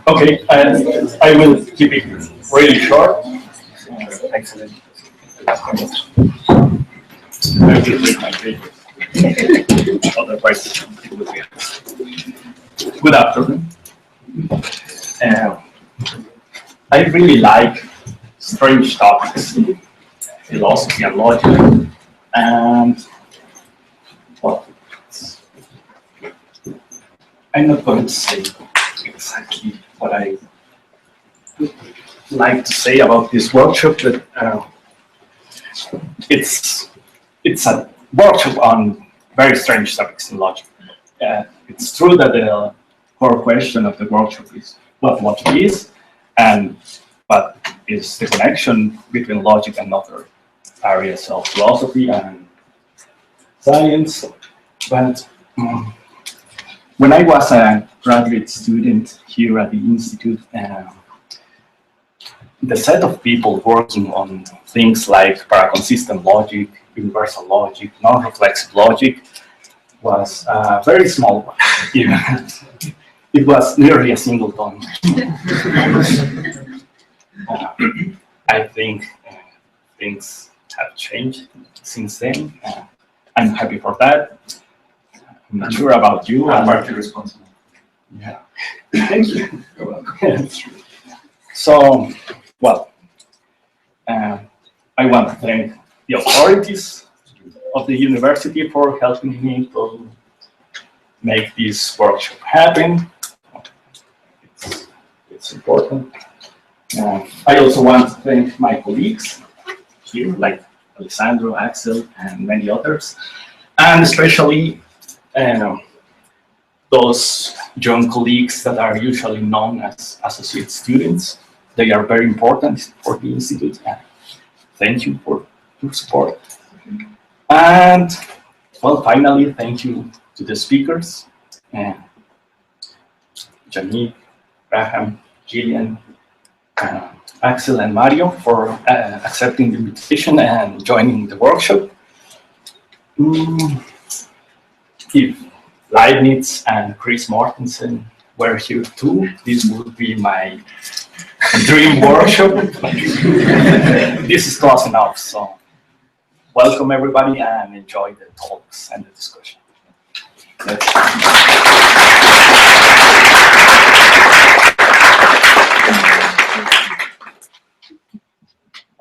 Okay, I will keep it really short. Excellent. I will read my paper. Otherwise, it will be. Good afternoon. I really like strange topics, philosophy and logic, and well, I'm not going to say exactly what I would like to say about this workshop, but it's a workshop on very strange topics in logic. It's true that the core question of the workshop is what logic is, and what is the connection between logic and other areas of philosophy and science. But when I was a graduate student here at the Institute, the set of people working on things like paraconsistent logic, universal logic, non-reflexive logic was a very small one. It was nearly a singleton. I think things have changed since then. I'm happy for that. I'm not sure about you. I'm partly responsible. Yeah. Thank you. You're welcome. So, well, I want to thank the authorities of the university for helping me to make this workshop happen. It's important. I also want to thank my colleagues here, like Alessandro, Axel, and many others, and especially those young colleagues that are usually known as associate students. They are very important for the Institute. Thank you for your support. And, well, finally, thank you to the speakers, Janine, Graham, Gillian, Axel, and Mario for accepting the invitation and joining the workshop. If Leibniz and Chris Mortensen were here too, this would be my dream workshop. This is close enough, so welcome everybody and enjoy the talks and the discussion.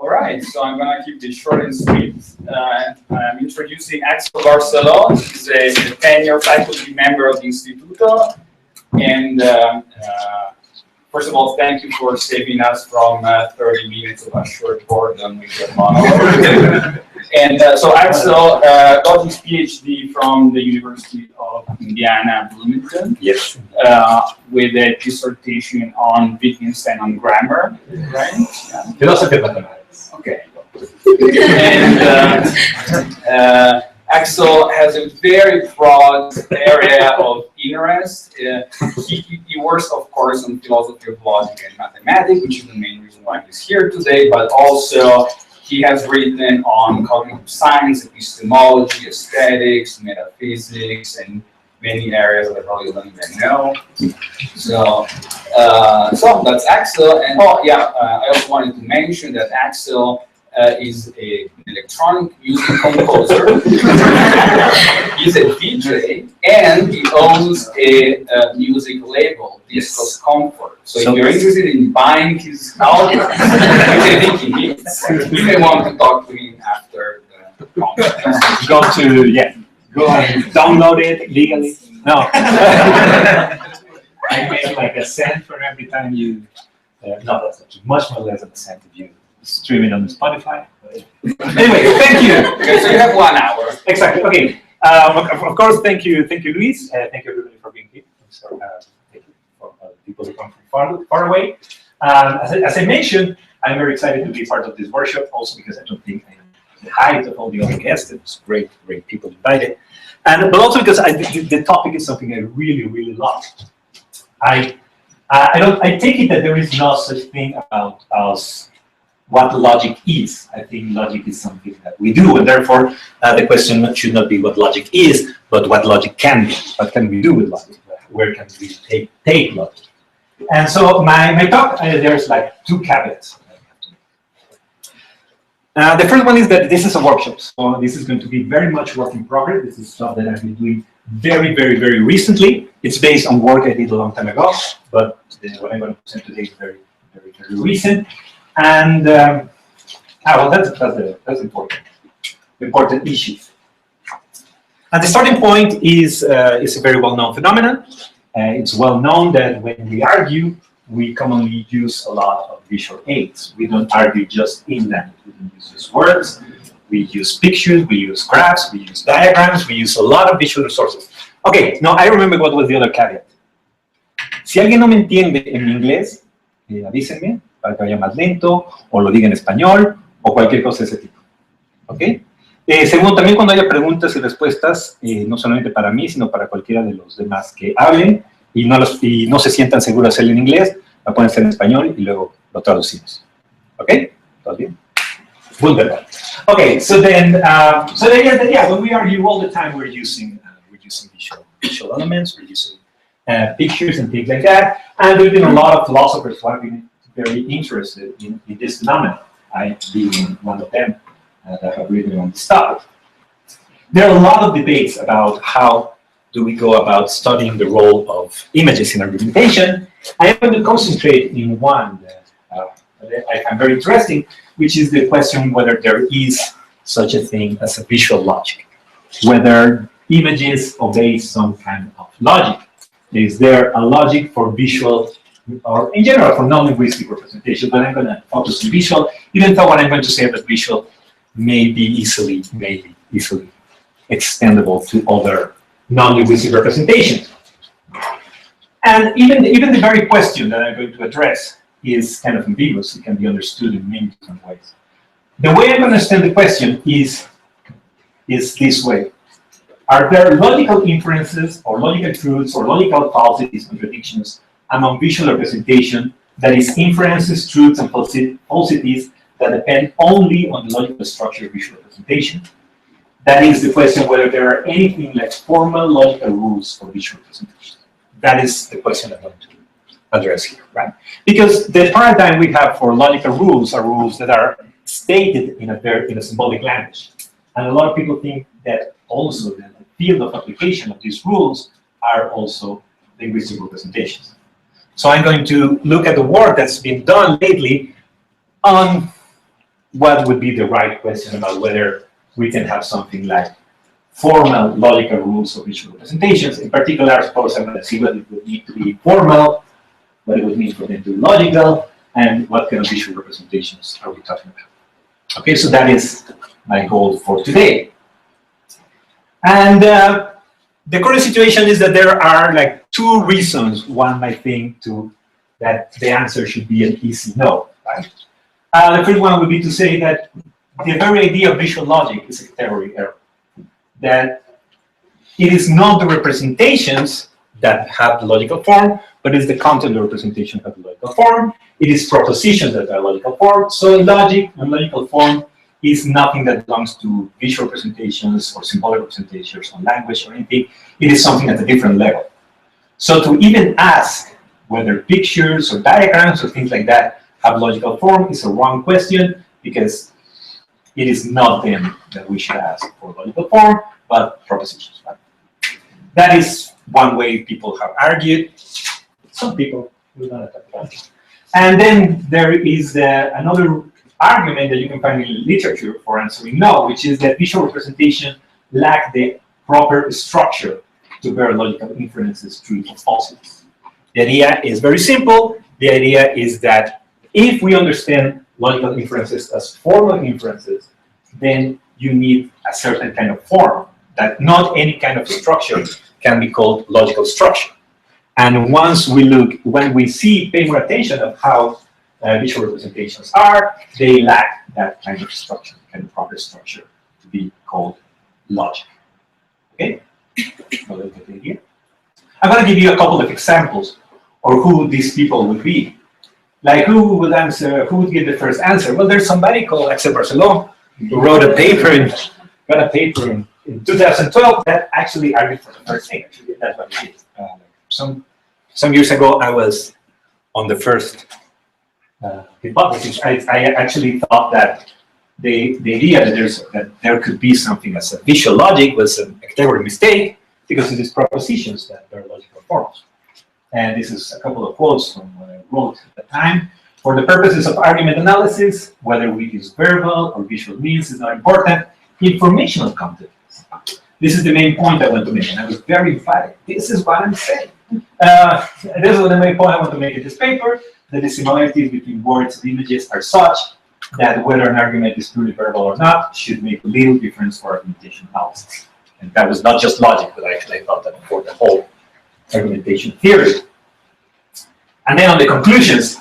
All right, so I'm going to keep this short and sweet. I'm introducing Axel Barceló. He's a tenured faculty member of the Instituto. And first of all, thank you for saving us from 30 minutes of a short boredom with your monologue. And so Axel got his PhD from the University of Indiana, Bloomington. Yes. With a dissertation on Wittgenstein on grammar, right? Yeah. Philosophy of mathematics. Okay. And Axel has a very broad area of interest. He works, of course, on philosophy of logic and mathematics, which is the main reason why he's here today, but also he has written on cognitive science, epistemology, aesthetics, metaphysics, and many areas that I probably don't even know. So that's Axel. And I also wanted to mention that Axel is an electronic music composer. He's a DJ, and he owns a music label, Discos Comfort. So if you're interested in buying his album, which I think he needs, you may want to talk to him after the conference. Go and download it legally. No. I make like a cent for every time you. No, that's actually much more less than a cent if you stream it on Spotify. Anyway, thank you. Okay, so you have 1 hour. Exactly. Okay. Of course, thank you, Luis. Thank you everybody for being here. So, thank you for people who come from far away. As I mentioned, I'm very excited to be part of this workshop. Also because I don't think I am the height of all the other guests. It was great people invited, but also because the topic is something I really love. I take it that there is no such thing about us. What logic is. I think logic is something that we do, and therefore the question should not be what logic is, but what logic can be. What can we do with logic? where can we take logic. And so my talk, there's like 2 caveats. The first one is that this is a workshop, so this is going to be very much work in progress. This is stuff that I've been doing very, very, very recently. It's based on work I did a long time ago, but what I'm going to present today is very, very, very recent. And well, that's important. Important issues. And the starting point is a very well-known phenomenon. It's well known that when we argue, we commonly use a lot of visual aids. We don't argue just in language. We don't use just words. We use pictures, we use graphs, we use diagrams, we use a lot of visual resources. Okay, now I remember what was the other caveat. Si alguien no me entiende en inglés, avísenme para que vaya más lento, o lo diga en español, o cualquier cosa de ese tipo. ¿Ok? Segundo, también cuando haya preguntas y respuestas, no solamente para mí, sino para cualquiera de los demás que hablen, y no se sientan seguros de hacerlo en inglés, lo pueden hacer en español y luego lo traducimos. ¿Ok? ¿Todo bien? Wonderful. Okay, so then, when we argue all the time, we're using visual elements, we're using pictures and things like that, and there's been a lot of philosophers who have been very interested in this phenomenon. I being one of them that have written on this topic. There are a lot of debates about how do we go about studying the role of images in argumentation. I am going to concentrate in one that I find very interesting, which is the question whether there is such a thing as a visual logic, whether images obey some kind of logic. Is there a logic for visual, or in general for non-linguistic representation? But I'm going to focus on visual, even though what I'm going to say about visual may be easily extendable to other non-linguistic representations. And even the very question that I'm going to address is kind of ambiguous. It can be understood in many different ways. The way I'm going to understand the question is this way. Are there logical inferences or logical truths or logical falsities, contradictions among visual representation that is inferences, truths, and falsities that depend only on the logical structure of visual representation? That is the question whether there are anything like formal logical rules for visual representation. That is the question I'm going to address here, right? Because the paradigm we have for logical rules are rules that are stated in a symbolic language. And a lot of people think that also that the field of application of these rules are also linguistic representations. So I'm going to look at the work that's been done lately on what would be the right question about whether we can have something like formal logical rules of visual representations. In particular, I suppose I'm going to see what it would need to be formal, what it would mean for them to be logical, and what kind of visual representations are we talking about. Okay, so that is my goal for today. And the current situation is that there are like 2 reasons one might think that the answer should be an easy no, right? The first one would be to say that the very idea of visual logic is a category error. That it is not the representations that have the logical form, but it's the content of the representation that have the logical form. It is propositions that are logical form. So logic and logical form is nothing that belongs to visual representations or symbolic representations or language or anything. It is something at a different level. So to even ask whether pictures or diagrams or things like that have logical form is a wrong question, because it is not them that we should ask for logical form, but propositions. Right? That is one way people have argued. Some people, we're going to talk about it. And then there is another argument that you can find in literature for answering no, which is that visual representation lack the proper structure to bear logical inferences, truths, or falsities. The idea is very simple. The idea is that if we understand logical inferences as formal inferences, then you need a certain kind of form, that not any kind of structure can be called logical structure. And when we pay more attention of how visual representations are, they lack that kind of structure, kind of proper structure to be called logic. Okay? I'm going to give you a couple of examples or who these people would be. Like who would give the first answer? Well, there's somebody called Axel Barceló who wrote a paper in 2012 that actually argued for the first thing. Actually, that's what it is. some years ago, I was on the first hypothesis. I actually thought that the idea that there could be something as a visual logic was a category mistake because it is propositions that are logical forms. And this is a couple of quotes from what I wrote at the time. For the purposes of argument analysis, whether we use verbal or visual means is not important. Informational content. This is the main point I want to make, and I was very emphatic. This is what I'm saying. This is the main point I want to make in this paper, that the similarities between words and images are such that whether an argument is purely verbal or not should make little difference for argumentation analysis. And that was not just logic, but actually I thought that for the whole argumentation theory. And then on the conclusions,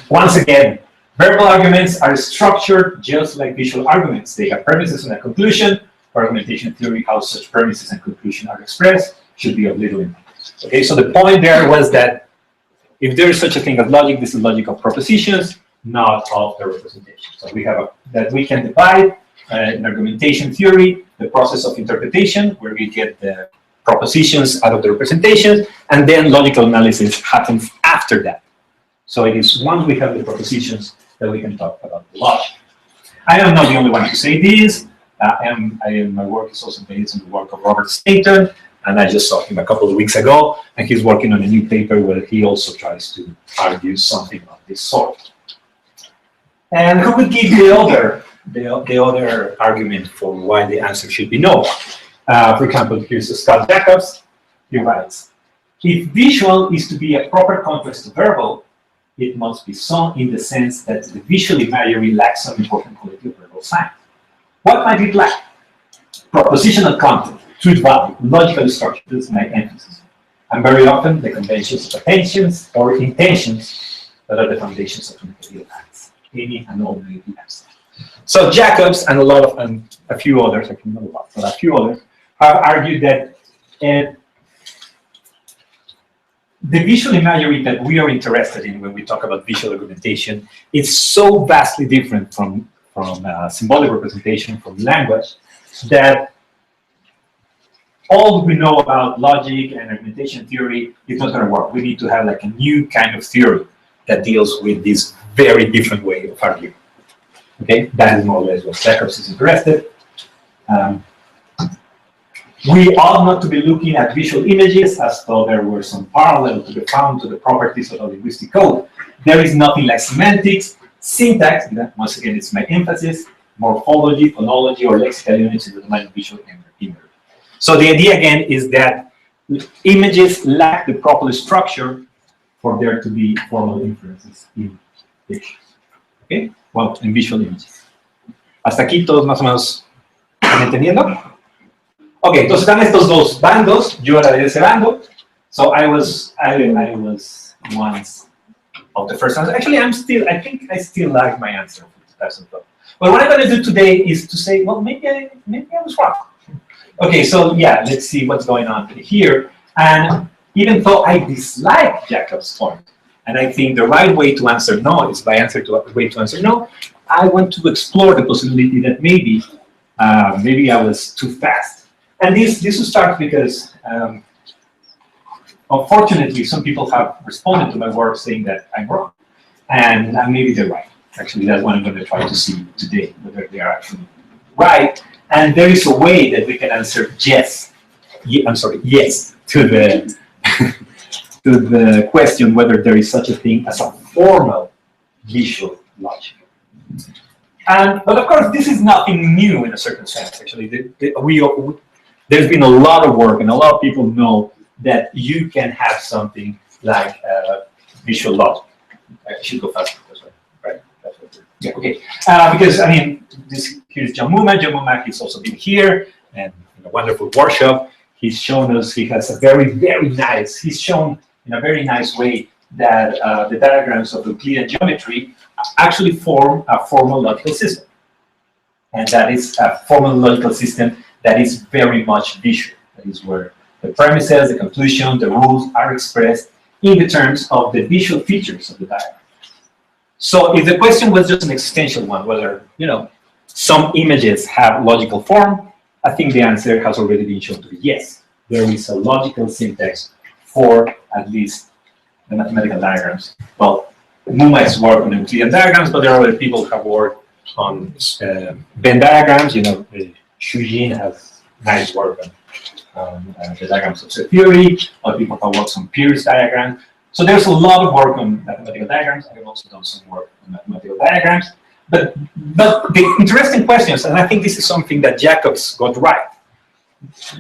once again, verbal arguments are structured just like visual arguments. They have premises and a conclusion. For argumentation theory, how such premises and conclusion are expressed should be of little impact. Okay, so the point there was that if there is such a thing as logic, this is logic of propositions, not of the representation. So we have that we can divide in argumentation theory the process of interpretation, where we get the propositions out of the representations, and then logical analysis happens after that. So it is once we have the propositions that we can talk about the logic. I am not the only one to say this. My work is also based on the work of Robert Stainton, and I just saw him a couple of weeks ago, and he's working on a new paper where he also tries to argue something of this sort. And who would give the other argument for why the answer should be no? For example, here's Scott Jacobs. He writes, if visual is to be a proper contrast to verbal, it must be so in the sense that the visual imagery lacks some important quality of verbal sign. What might it lack? Propositional content, truth value, logical structure, this is my emphasis. And very often the conventions of attentions or intentions that are the foundations of negative acts, any and all negative acts. So Jacobs and a few others, I can know a lot, but a few others have argued that the visual imagery that we are interested in when we talk about visual argumentation is so vastly different from symbolic representation, from language, that all we know about logic and argumentation theory is not going to work. We need to have like a new kind of theory that deals with this very different way of arguing. Okay, that is more or less what Jacobs is interested. We ought not to be looking at visual images as though there were some parallel to be found to the properties of the linguistic code. There is nothing like semantics, syntax, once again it's my emphasis, morphology, phonology, or lexical units in the domain of visual imagery. So the idea again is that images lack the proper structure for there to be formal inferences in pictures. Okay? Well, en visual images. Hasta aquí todos más o menos están entendiendo. Ok, entonces están estos dos bandos. Yo era de ese bando. So I was once of the first answer. Actually, I think I still like my answer for 2012. But what I'm going to do today is to say, well, maybe I was wrong. Okay, so yeah, let's see what's going on here. And even though I dislike Jacob's point, and I think the right way to answer no is by way to answer no, I want to explore the possibility that maybe I was too fast. And this will start because, unfortunately, some people have responded to my work saying that I'm wrong. And maybe they're right. Actually, that's what I'm going to try to see today, whether they are actually right. And there is a way that we can answer yes. Yes to the to the question whether there is such a thing as a formal visual logic. But of course, this is nothing new in a certain sense. Actually, there's been a lot of work, and a lot of people know that you can have something like visual logic. I should go faster, right? That's what yeah, okay. Because I mean, here's John Muma. John Muma, he's also been here and in a wonderful workshop. He's shown us. He has a very, very nice. He's shown in a very nice way that the diagrams of Euclidean geometry actually form a formal logical system, and that is a formal logical system that is very much visual. That is where the premises, the conclusion, the rules are expressed in the terms of the visual features of the diagram. So if the question was just an existential one, whether some images have logical form, I think the answer has already been shown to be yes. There is a logical syntax for at least the mathematical diagrams. Well, Muma has worked on Euclidean diagrams, but there are other people who have worked on Venn diagrams. You know, Shujin has nice work on the diagrams of set theory. Other people have worked on Pierce diagrams. So there's a lot of work on mathematical diagrams. I have also done some work on mathematical diagrams. But the interesting questions, and I think this is something that Jacobs got right.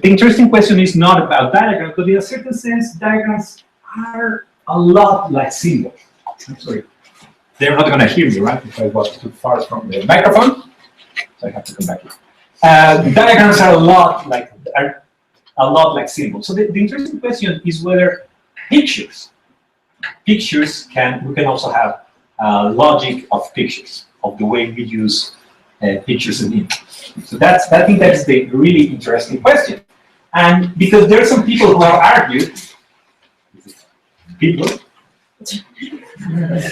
The interesting question is not about diagrams, but in a certain sense, diagrams are a lot like symbols. I'm sorry. They're not going to hear me, right? If I was too far from the microphone, so I have to come back here. Diagrams are a lot like symbols. So the interesting question is whether we can also have logic of pictures, of the way we use pictures and images. So I think that's the really interesting question. And because there are some people who have argued,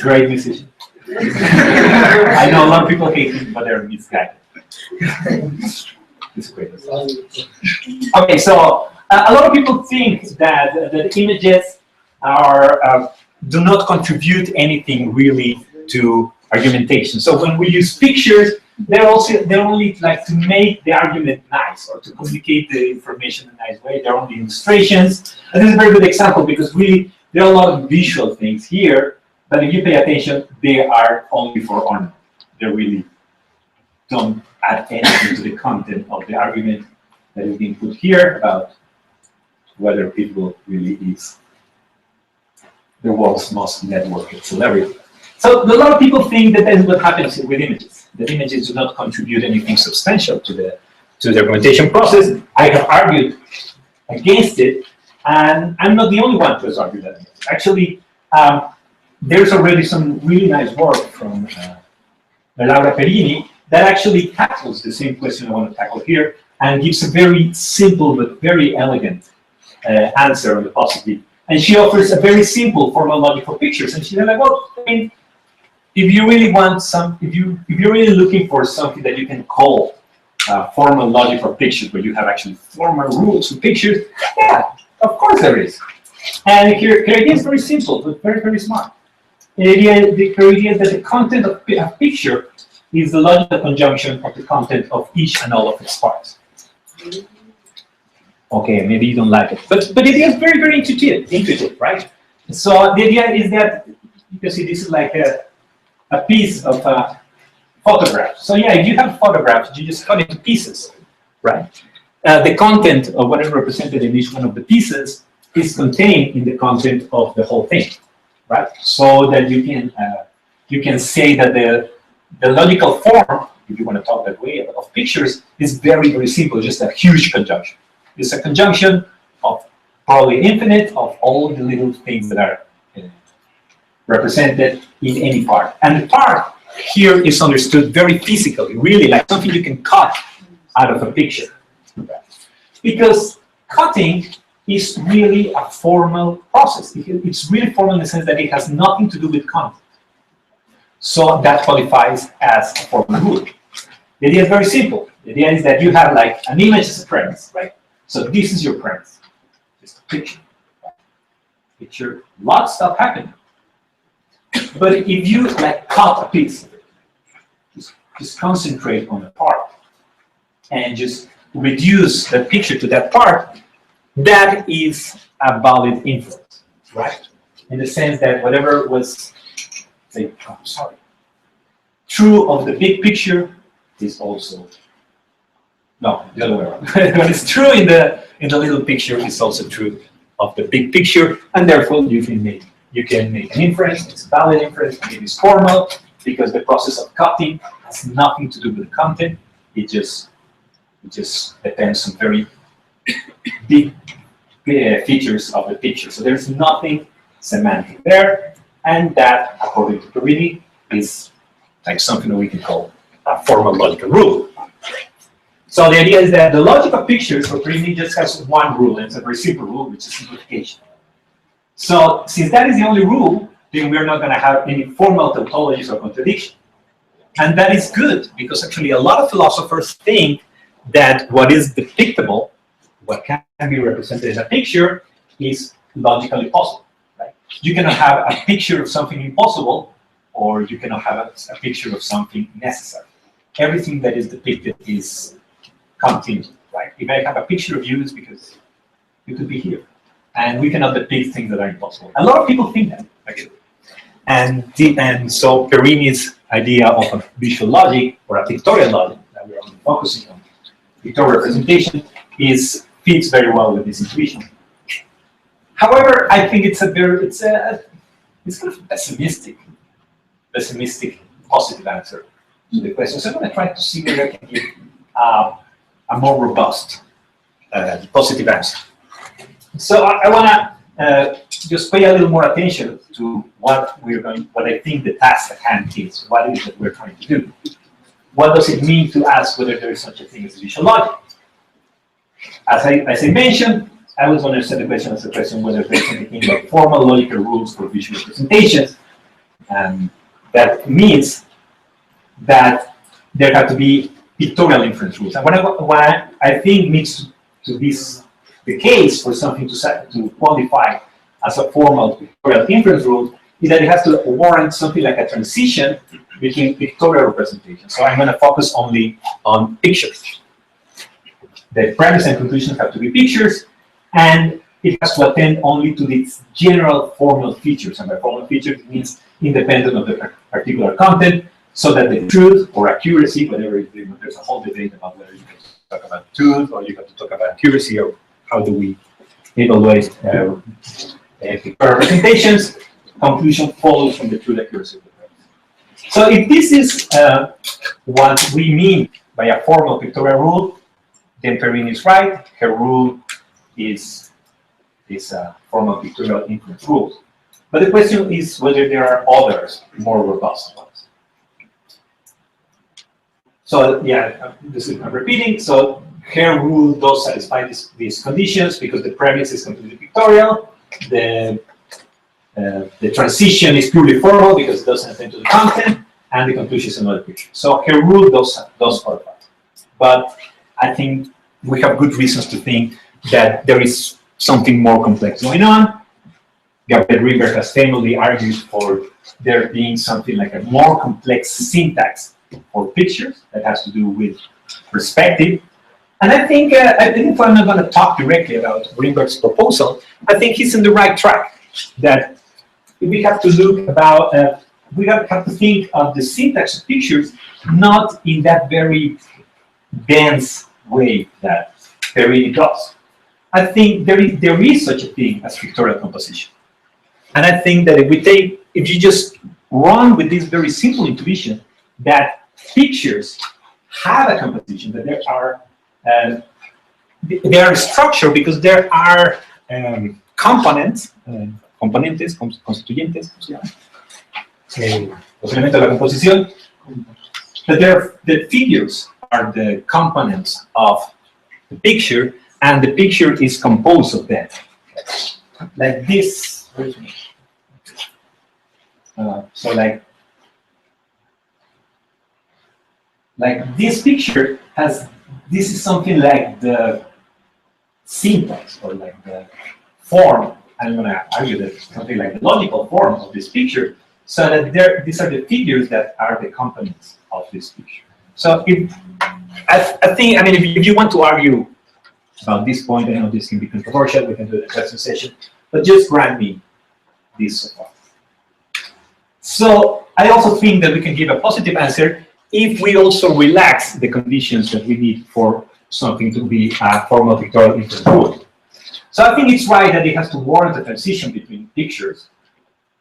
great decision. I know a lot of people hate it, but they're misguided. It's great. Okay, so a lot of people think that the images do not contribute anything really to argumentation. So when we use pictures, they're only like to make the argument nice or to communicate the information in a nice way. They're only illustrations. And this is a very good example because really there are a lot of visual things here, but if you pay attention, they are only for ornament. They really don't add anything to the content of the argument that is being put here about whether people really is the world's most networked celebrity. So a lot of people think that that's what happens with images. That images do not contribute anything substantial to the argumentation process. I have argued against it, and I'm not the only one who has argued that. Actually, there's already some really nice work from Laura Perini that actually tackles the same question I want to tackle here and gives a very simple but very elegant answer on the positive. And she offers a very simple formal logic for pictures. And she's like, well, I mean, if you really want if you're really looking for something that you can call formal logic for pictures, where you have actually formal rules for pictures, yeah, of course there is. And her idea is very simple, but very, very smart. The idea is that the content of a picture is the logical conjunction of the content of each and all of its parts. Okay, maybe you don't like it, but the idea is very, very intuitive, right? So the idea is that you can see this is like a piece of photograph. So yeah, if you have photographs, you just cut it to pieces, right? The content of what is represented in each one of the pieces is contained in the content of the whole thing, right? So that you can say that the logical form, if you want to talk that way, of pictures is very, very simple, just a huge conjunction. It's a conjunction of probably infinite of all the little things that are represented in any part. And the part here is understood very physically, really like something you can cut out of a picture. Because cutting is really a formal process. It's really formal in the sense that it has nothing to do with content. So that qualifies as a formal rule. The idea is very simple. The idea is that you have like an image as a premise, right? So this is your premise. Just a picture. Right? Picture, lots of stuff happening. But if you like cut a piece of it, just concentrate on a part and just reduce the picture to that part, that is a valid inference, right? In the sense that whatever was, say, true of the big picture is also, no, the other way around. What is true in the little picture is also true of the big picture, and therefore you can make an inference. It's a valid inference. It is formal because the process of cutting has nothing to do with the content. It just depends on very big features of the picture. So there's nothing semantic there, and that, according to Perini, is like something that we can call a formal logical rule. So the idea is that the logic of pictures for Perini just has one rule, and it's a very simple rule, which is simplification. So since that is the only rule, then we're not going to have any formal tautologies or contradiction. And that is good, because actually a lot of philosophers think that what is depictable, what can be represented in a picture, is logically possible, right? You cannot have a picture of something impossible, or you cannot have a picture of something necessary. Everything that is depicted is contingent, right? If I have a picture of you, it's because you could be here. And we cannot depict things that are impossible. A lot of people think that, actually. And so Perini's idea of a visual logic, or a pictorial logic, that we're only focusing on, pictorial representation, fits very well with this intuition. However, I think it's kind of a pessimistic positive answer to the question. So I'm going to try to see whether I can give a more robust positive answer. So I want to just pay a little more attention to what I think the task at hand is. What is it that we're trying to do? What does it mean to ask whether there is such a thing as visual logic? As I mentioned, I was going to set the question as a question whether there's anything like formal logical rules for visual representations. And that means that there have to be pictorial inference rules. And what I think needs to be the case for something to qualify as a formal pictorial inference rule is that it has to warrant something like a transition between pictorial representations. So I'm going to focus only on pictures. The premise and conclusion have to be pictures, and it has to attend only to its general formal features. And by formal features, it means independent of the particular content, so that the truth or accuracy, whatever it is, there's a whole debate about whether you can talk about truth or you have to talk about accuracy, or how do we evaluate pictorial representations. Conclusion follows from the truth accuracy of the premise. So if this is what we mean by a formal pictorial rule, then Perini is right. Her rule is a formal pictorial inference rule. But the question is whether there are others, more robust ones. So yeah, I'm repeating. So her rule does satisfy these conditions because the premise is completely pictorial. The transition is purely formal because it doesn't attend to the content, and the conclusion is another picture. So her rule does qualify. But I think we have good reasons to think that there is something more complex going on. Gabriel Greenberg has famously argued for there being something like a more complex syntax for pictures that has to do with perspective. And I think if I'm not going to talk directly about Greenberg's proposal, I think he's in the right track. That we have to look about, we have to think of the syntax of pictures not in that very dense way that Perini does. I think there is such a thing as pictorial composition. And I think that if you just run with this very simple intuition that pictures have a composition, that they are structured because there are components, componentes, constituyentes, los elementos de la composición, that the figures are the components of the picture, and the picture is composed of them. Like this. So like this picture this is something like the syntax, or like the form. I'm going to argue that something like the logical form of this picture, so that these are the figures that are the components of this picture. So I think, if you want to argue about this point, I know this can be controversial, we can do it in the question session, but just grant me this so far. So I also think that we can give a positive answer if we also relax the conditions that we need for something to be a formal pictorial inference rule. So I think it's right that it has to warrant a transition between pictures,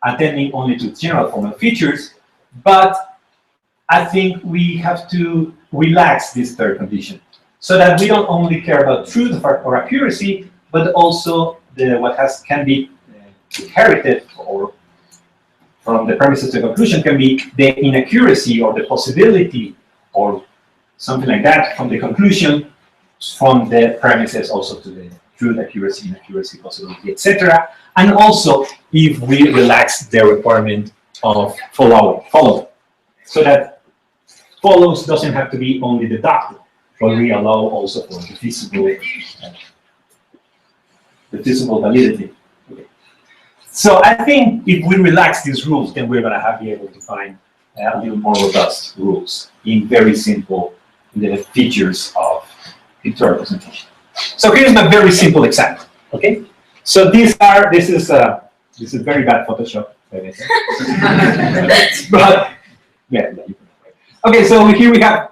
attending only to general formal features, but I think we have to relax this third condition, so that we don't only care about truth or accuracy, but also what can be inherited or from the premises to conclusion can be the inaccuracy or the possibility or something like that from the conclusion, from the premises also to the truth, accuracy, inaccuracy, possibility, etc. And also if we relax the requirement of follow, so that follows doesn't have to be only deductive, but we allow also for the feasible validity. Okay. So I think if we relax these rules, then we're going to be able to find a little more robust rules in very simple features of pictorial representation. So here's my very simple example. Okay, so this is very bad Photoshop, but yeah. Okay, so here we have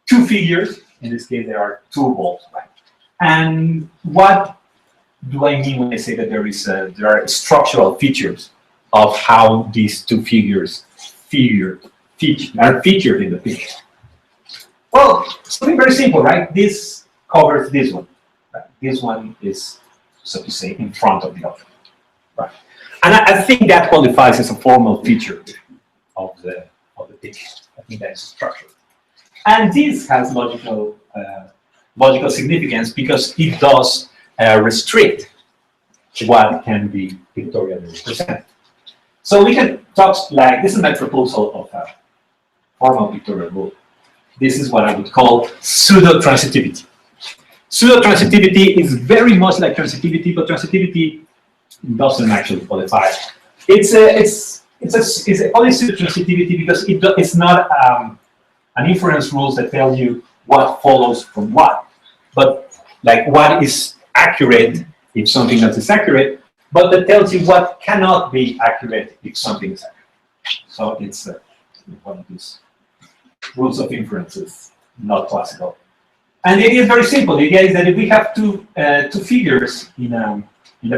two figures. In this case, there are two balls, right? And what do I mean when I say that there are structural features of how these two figures are featured in the picture? Well, something very simple, right? This covers this one. Right? This one is, so to say, in front of the other. Right? And I think that qualifies as a formal feature of the picture. I think that's structural. And this has logical significance because it does restrict what can be pictorially represented. So we can talk like, this is my proposal of a formal pictorial rule. This is what I would call pseudo-transitivity. Pseudo-transitivity is very much like transitivity, but transitivity doesn't actually qualify. It's only pseudo-transitivity because it's not an inference rules that tell you what follows from what, but like what is accurate if something else is accurate, but that tells you what cannot be accurate if something is accurate. So it's one of these rules of inferences, not classical. And the idea is very simple. The idea is that if we have two figures in a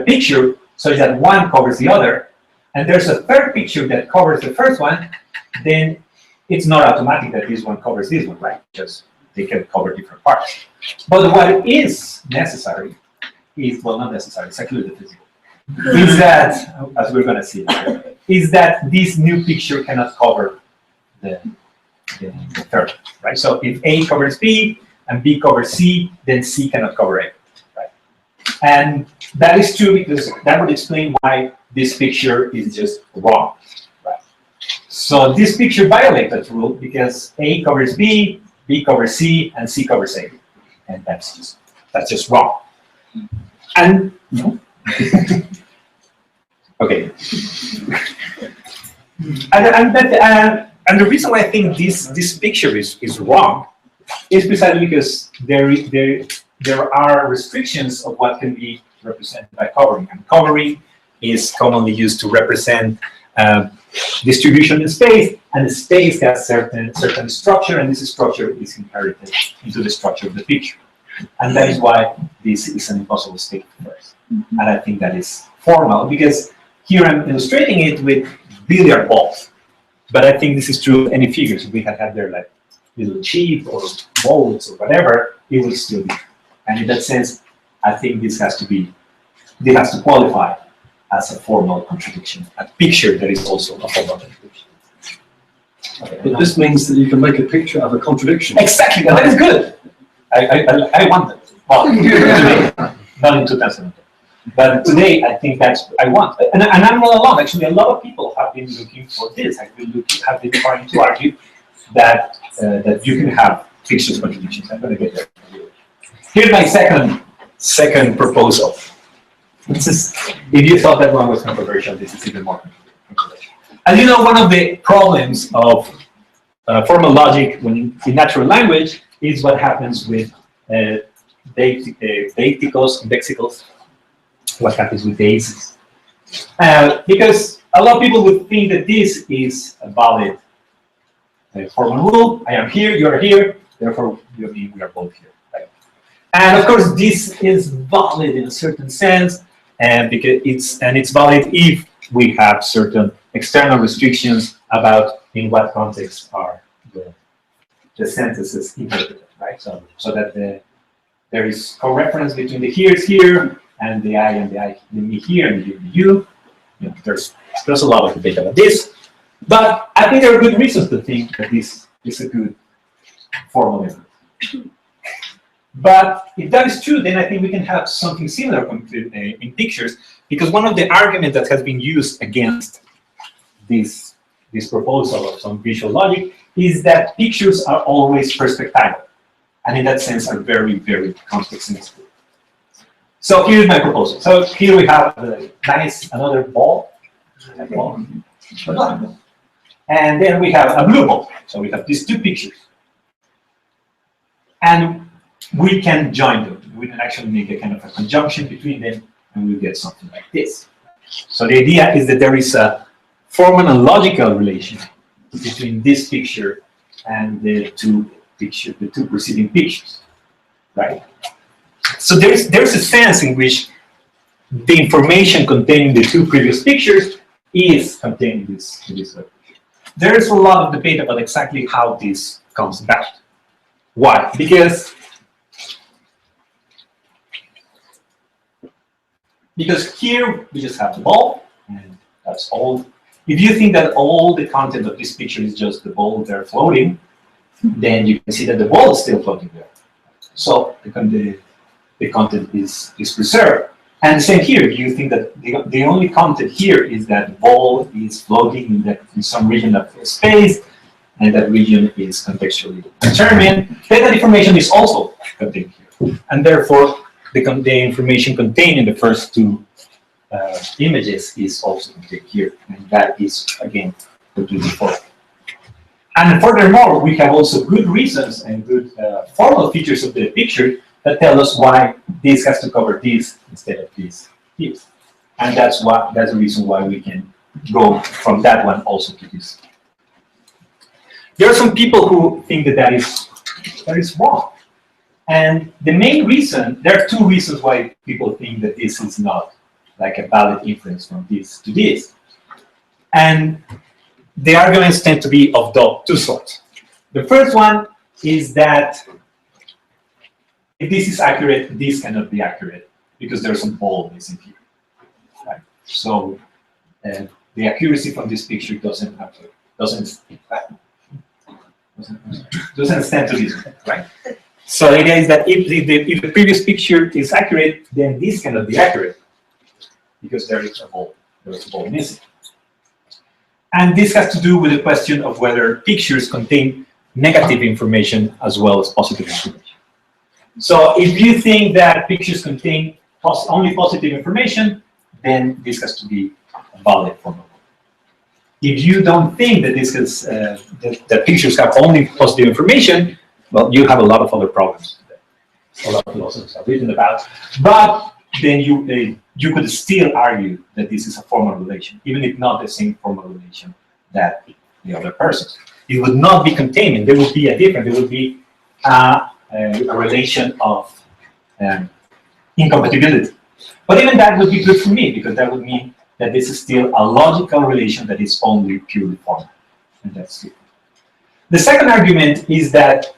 picture, so that one covers the other, and there's a third picture that covers the first one, then it's not automatic that this one covers this one, right? Because they can cover different parts. But what is necessary is, well, not necessary, it's actually the physical, is that, as we're going to see, is that this new picture cannot cover the third, right? So if A covers B and B covers C, then C cannot cover A, right? And that is true because that would explain why this picture is just wrong, right? So this picture violates that rule because A covers B, B covers C, and C covers A, and that's just wrong. And no. Okay. And the reason why I think this picture is wrong is precisely because there are restrictions of what can be represented by covering. And covering is commonly used to represent distribution in space, and the space has certain structure, and this structure is inherited into the structure of the picture. And that is why this is an impossible state first. And I think that is formal because here I'm illustrating it with billiard balls. But I think this is true of any figures. If we had there like little sheep or bolts or whatever, it would still be. And in that sense, I think this has to qualify as a formal contradiction, a picture that is also a formal contradiction. Okay, but this means that you can make a picture of a contradiction. Exactly, that is good. I want that. Well, today, not in 2000. But today, I think that's I want. And I'm not alone. Actually, a lot of people have been looking for this. Have been trying to argue that that you can have pictures contradictions. I'm going to get there. Here's my second proposal. This is, if you thought that one was controversial, this is even more controversial. And you know, one of the problems of formal logic in natural language is what happens with deicticos and lexicals. What happens with daisies? Because a lot of people would think that this is a valid formal rule. I am here, you are here, therefore we are both here. Right? And of course, this is valid in a certain sense, and because it's valid if we have certain external restrictions about in what context are the sentences interpreted, right? So that there is co-reference between the here's here and the I and the me here and the you. You know, there's a lot of debate about this, but I think there are good reasons to think that this is a good formal method. But if that is true, then I think we can have something similar in pictures, because one of the arguments that has been used against this proposal of some visual logic is that pictures are always perspectival, and in that sense are very, very context sensitive. So here's my proposal. So here we have another ball, and then we have a blue ball. So we have these two pictures, and we can join them. We can actually make a kind of a conjunction between them, and we'll get something like this. So the idea is that there is a formal and logical relation between this picture and the two preceding pictures, right? So there's a sense in which the information contained in the two previous pictures is contained in this picture. There is a lot of debate about exactly how this comes about. Why? Because here we just have the ball, and that's all. If you think that all the content of this picture is just the ball there floating, then you can see that the ball is still floating there. So the content is preserved. And the same here, you think that the only content here is that the ball is floating in some region of space, and that region is contextually determined, then that information is also contained here. And therefore, the information contained in the first two images is also contained here. And that is, again, completely false. And furthermore, we have also good reasons and good formal features of the picture that tell us why this has to cover this instead of this. And that's the reason why we can go from that one also to this. There are some people who think that is wrong. And the main reason, there are two reasons why people think that this is not like a valid inference from this to this. And the arguments tend to be of two sorts. The first one is that if this is accurate, this cannot be accurate because there's some ball missing here. Right? So the accuracy from this picture doesn't stand to this, right? So the idea is that if the previous picture is accurate, then this cannot be accurate because there is a ball missing. And this has to do with the question of whether pictures contain negative information as well as positive information. So if you think that pictures contain only positive information, then this has to be a valid formal. If you don't think that this is that pictures have only positive information, well, you have a lot of other problems that a lot of philosophers have written about. But then you could still argue that this is a formal relation, even if not the same formal relation that the other persons. It would not be containment. There would be a difference. There would be a relation of incompatibility. But even that would be good for me, because that would mean that this is still a logical relation that is only purely formal, and that's it. The second argument is that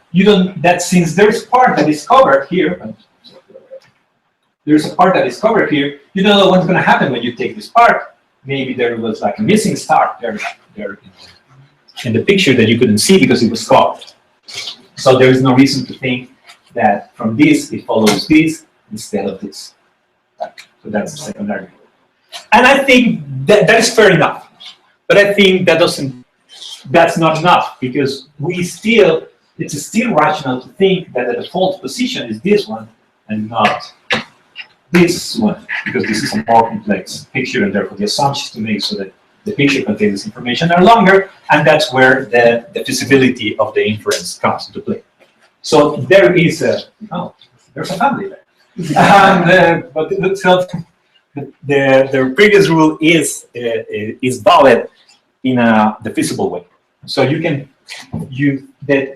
since there's part that is covered here, there's a part that is covered here, you don't know what's going to happen when you take this part. Maybe there was like a missing star there in the picture that you couldn't see because it was covered. So there is no reason to think that from this it follows this instead of this. So that's the second argument. And I think that is fair enough. But I think that's not enough, because it's still rational to think that the default position is this one and not this one, because this is a more complex picture, and therefore the assumptions to make so that the picture contains this information are longer, and that's where the feasibility of the inference comes into play. So there is there's a family there. But the previous rule is valid in a diffusible way. So the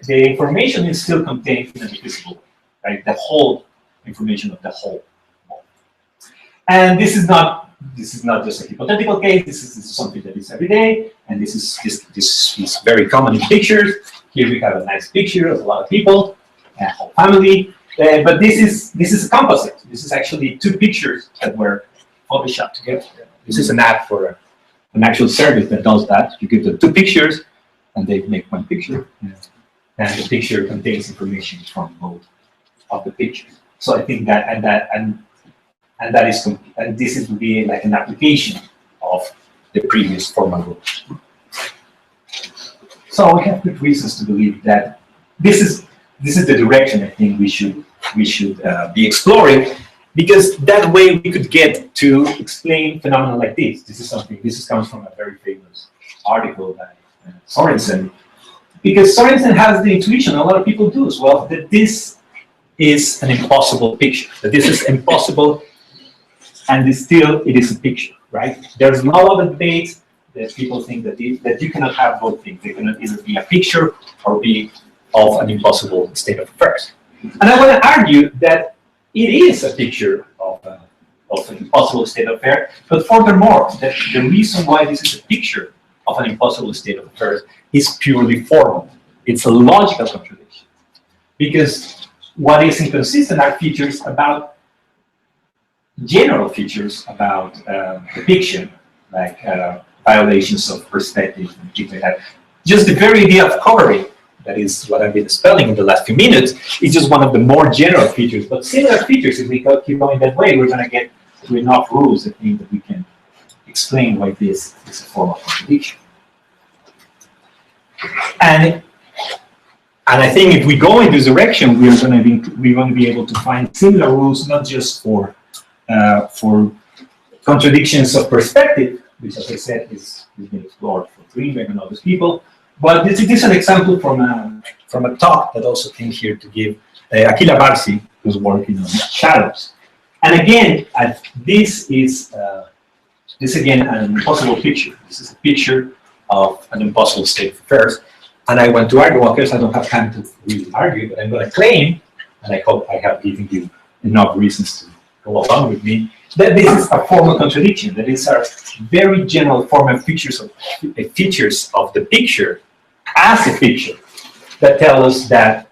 information is still contained in a diffusible way, right? The whole information of the whole. And this is not just a hypothetical case. This is something that is every day, and this is very common in pictures. Here we have a nice picture of a lot of people, a whole family. But this is a composite. This is actually two pictures that were photoshopped together. This is an ad for an actual service that does that. You give them two pictures, and they make one picture, and the picture contains information from both of the pictures. So I think that this is to be like an application of the previous formal rule. So we have good reasons to believe that this is the direction I think we should be exploring. because that way we could get to explain phenomena like this. This comes from a very famous article by Sorensen, because Sorensen has the intuition, a lot of people do as well, that this is an impossible picture, that this is impossible, and still it is a picture, right? There's a lot of debate that people think that you cannot have both things. They cannot either be a picture or be of an impossible state of affairs. And I want to argue that it is a picture of an impossible state of affairs, but furthermore, that the reason why this is a picture of an impossible state of affairs is purely formal. It's a logical contradiction. Because what is inconsistent are features about, general features about the picture, like violations of perspective and things like that. Just the very idea of covering, that is what I've been spelling in the last few minutes, is just one of the more general features. But similar features, if we keep going that way, we're going to get to enough rules that mean that we can explain why this is a form of contradiction. And I think if we go in this direction, we're going to be able to find similar rules, not just for contradictions of perspective, which, as I said, is being explored for Greenberg and other people. But this is an example from a talk that also came here to give Aquila Barsi, who's working on shadows. And again, this is again an impossible picture. This is a picture of an impossible state of affairs. And I want to argue, well, of course I don't have time to really argue, but I'm going to claim, and I hope I have given you enough reasons to go along with me, that this is a formal contradiction, that these are very general formal features of the picture as a picture that tell us that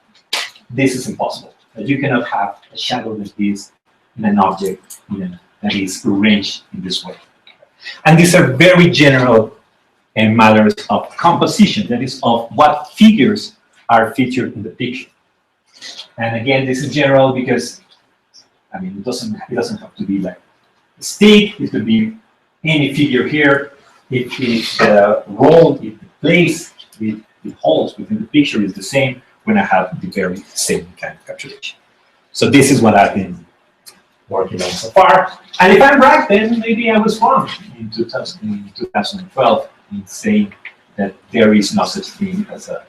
this is impossible, that you cannot have a shadow like this in an object that is arranged in this way. And these are very general matters of composition, that is, of what figures are featured in the picture. And again, this is general because, I mean, it doesn't have to be like a stick. It could be any figure here. If the role, if the place it holds within the picture is the same, when I have the very same kind of contradiction. So this is what I've been working on so far. And if I'm right, then maybe I was wrong in 2012 in saying that there is no such thing as a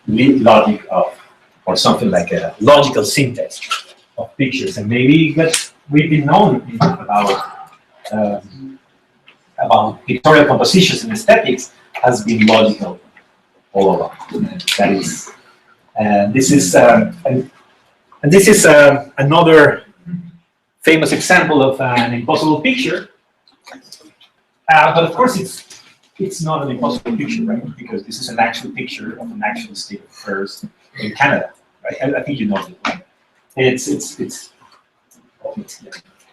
logic of, or something like a logical syntax of pictures. And maybe that we've been known about pictorial compositions and aesthetics has been logical all along. That is, this is another famous example of an impossible picture. But of course, it's not an impossible picture, right? Because this is an actual picture of an actual state of affairs in Canada, right? I think you know it, right? It's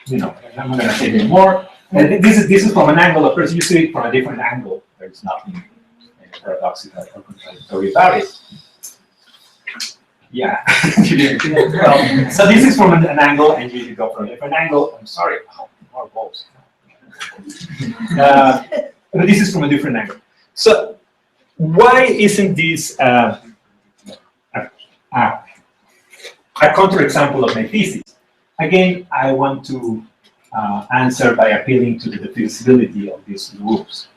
you know, I'm not going to say anymore. This is from an angle. Of course, you see it from a different angle. There's nothing paradoxical or contradictory about it. Yeah. Well, so this is from an angle, and you go from a different angle. I'm sorry. Oh, more balls. But this is from a different angle. So why isn't this a counterexample of my thesis? Again, I want to answer by appealing to the feasibility of these rules.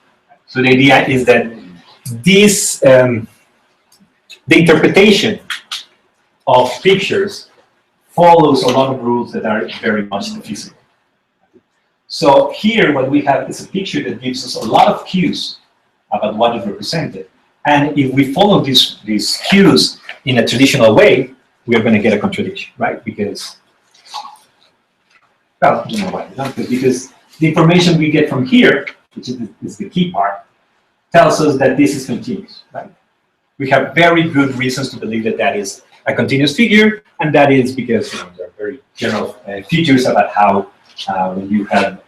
So the idea is that this, the interpretation of pictures follows a lot of rules that are very much feasible. So here what we have is a picture that gives us a lot of cues about what is represented. And if we follow these cues in a traditional way, we are going to get a contradiction, right? Because, well, you know why? Because the information we get from here, which is the key part, tells us that this is continuous, right? We have very good reasons to believe that that is a continuous figure, and that is because there are very general features about how when you have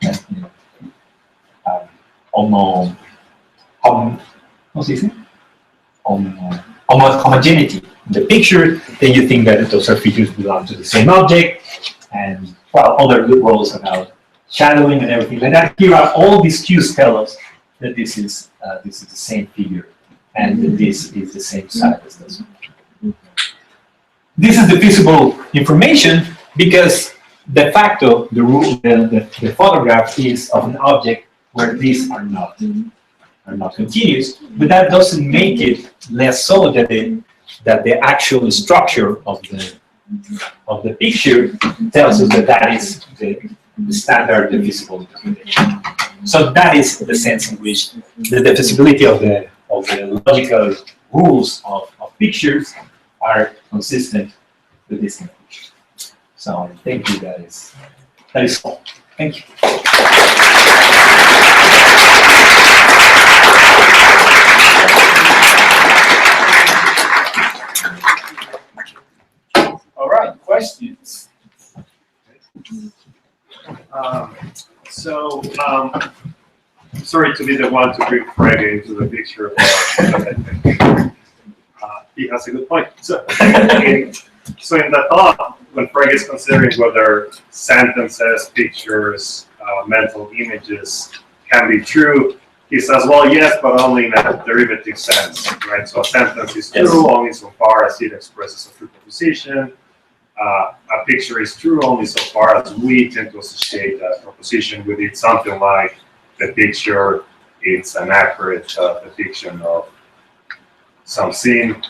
homogeneity in the picture, then you think that those are features belong to the same object, and well, other rules about shadowing and everything like that. Here are all these cues tell us that this is the same figure, and that this is the same size as this one. This is the feasible information because de facto, the rule, the photograph is of an object where these are not continuous, but that doesn't make it less so that the actual structure of the picture tells us that that is the standard divisible interpretation. So that is the sense in which the divisibility of the logical rules of pictures are consistent with this kind of picture. So I think that is all. Thank you. All right, questions? Sorry to be the one to bring Frege into the picture, but I think he has a good point. So in the thought, when Frege is considering whether sentences, pictures, mental images can be true, he says, well, yes, but only in a derivative sense, right? So a sentence is true only so far as it expresses a true proposition. A picture is true only so far as we tend to associate a proposition with it, something like the picture, it's an accurate depiction of some scene,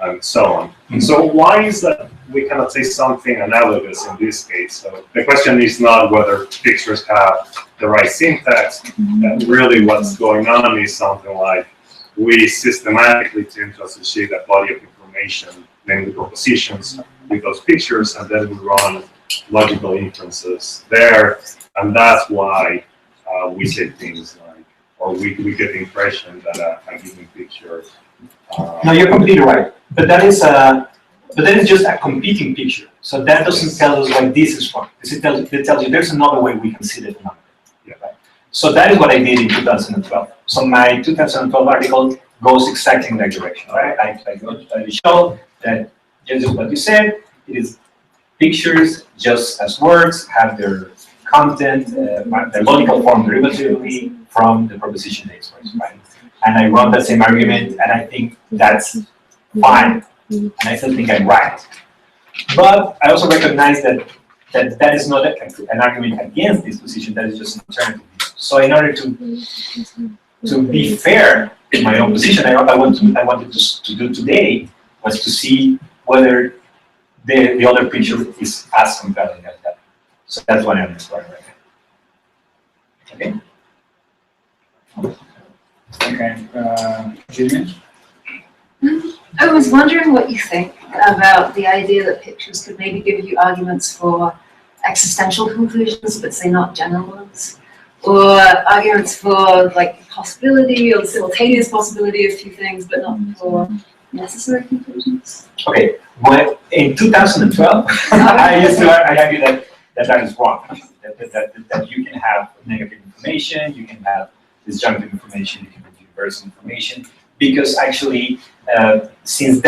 and so on. And so why is that we cannot say something analogous in this case? So the question is not whether pictures have the right syntax, and really what's going on is something like we systematically tend to associate a body of information, namely propositions, with those pictures, and then we run logical inferences there, and that's why we say things like, or we get the impression that a given picture. No, you're completely right. But that is just a competing picture. So that doesn't tell us what this is from. It tells you there's another way we can see the number. Yeah. Right? So that is what I did in 2012. So my 2012 article goes exactly in that direction. Right? I show that just what you said. It is pictures just as words have their content, their logical form derivatively from the proposition they express, right? And I run that same argument, and I think that's fine, and I still think I'm right. But I also recognize that is not an argument against this position, that is just an alternative. So in order to be fair in my own position, I wanted to do today was to see whether the other picture is as compelling as that. So that's what I'm exploring right now. Okay. Okay, Julian? I was wondering what you think about the idea that pictures could maybe give you arguments for existential conclusions, but say not general ones, or arguments for like possibility or simultaneous possibility of two things, but not for necessary conclusions. Okay. Well, in 2012, I argue that is wrong. That you can have negative information, you can have disjunctive information, you can have reverse information, because actually, since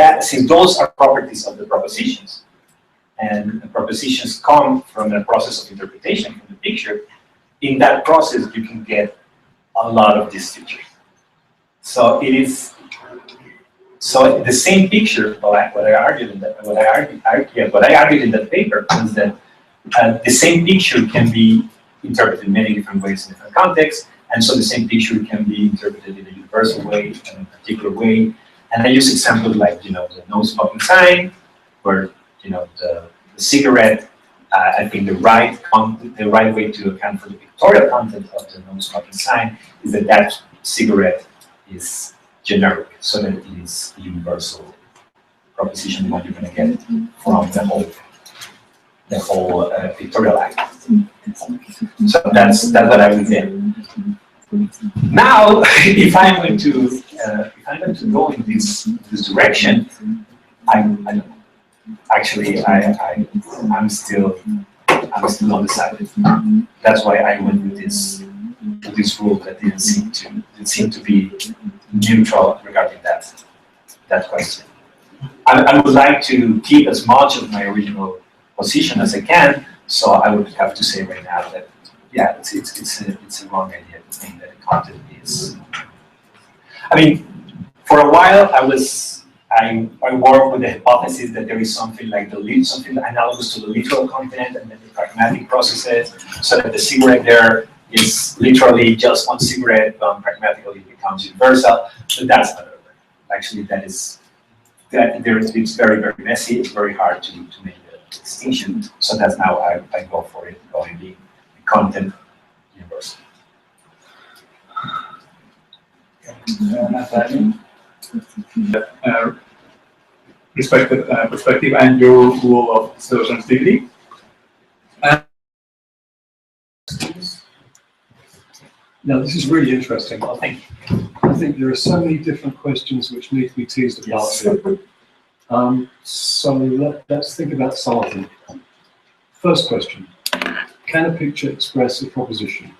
those are properties of the propositions, and the propositions come from a process of interpretation from the picture, in that process you can get a lot of these features. So it is. So the same picture, what I argued in that paper was that the same picture can be interpreted in many different ways in different contexts, and so the same picture can be interpreted in a universal way, in a particular way. And I use examples like the no smoking sign, where the cigarette. I think the right way to account for the pictorial content of the no smoking sign is that cigarette is generic, so that it is a universal proposition, what you're going to get from the whole pictorial act. So that's what I would say. Now, if I'm going to go in this direction, I don't know. Actually, I'm still undecided. That's why I went with this rule that didn't seem to be neutral regarding that question. I would like to keep as much of my original position as I can, so I would have to say right now that yeah, it's a wrong idea to think that the content is. I mean, for a while I was I work with the hypothesis that there is something like something analogous to the literal content and then the pragmatic processes, so that the cigarette there is literally just one cigarette, but pragmatically it becomes universal. But that's not over. Actually, it's very, very messy. It's very hard to make the distinction. So that's how I go for it, going the content universal. Perspective and your rule of sensitivity. Now, this is really interesting. Well, thank you. I think there are so many different questions which need to be teased apart. Yes. So let's think about some of them. First question: can a picture express a proposition?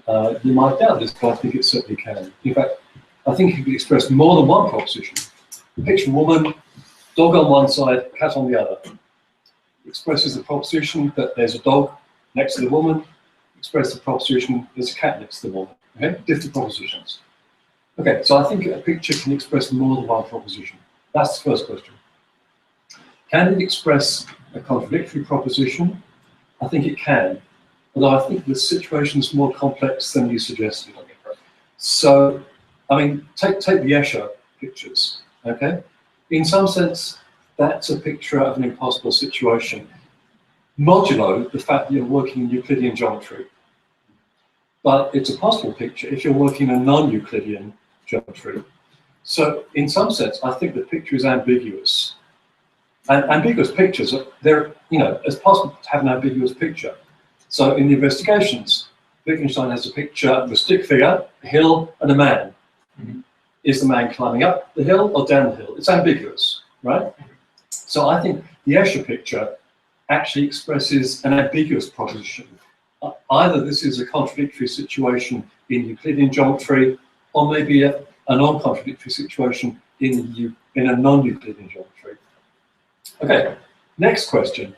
You might doubt this, but I think it certainly can. In fact, I think it can express more than one proposition. Picture woman, dog on one side, cat on the other. Expresses the proposition that there's a dog next to the woman. Express the proposition there's a cat next to the woman. Okay, different propositions. Okay, so I think a picture can express more than one proposition. That's the first question. Can it express a contradictory proposition? I think it can, although I think the situation is more complex than you suggested. So, I mean, take the Escher pictures, okay? In some sense, that's a picture of an impossible situation, modulo the fact that you're working in Euclidean geometry. But it's a possible picture if you're working in non-Euclidean geometry. So, in some sense, I think the picture is ambiguous. And ambiguous pictures, they're, it's possible to have an ambiguous picture. So, in the investigations, Wittgenstein has a picture of a stick figure, a hill, and a man. Mm-hmm. Is the man climbing up the hill or down the hill? It's ambiguous, right? So I think the Escher picture actually expresses an ambiguous proposition. Either this is a contradictory situation in Euclidean geometry, or maybe a non-contradictory situation in a non-Euclidean geometry. Okay, next question.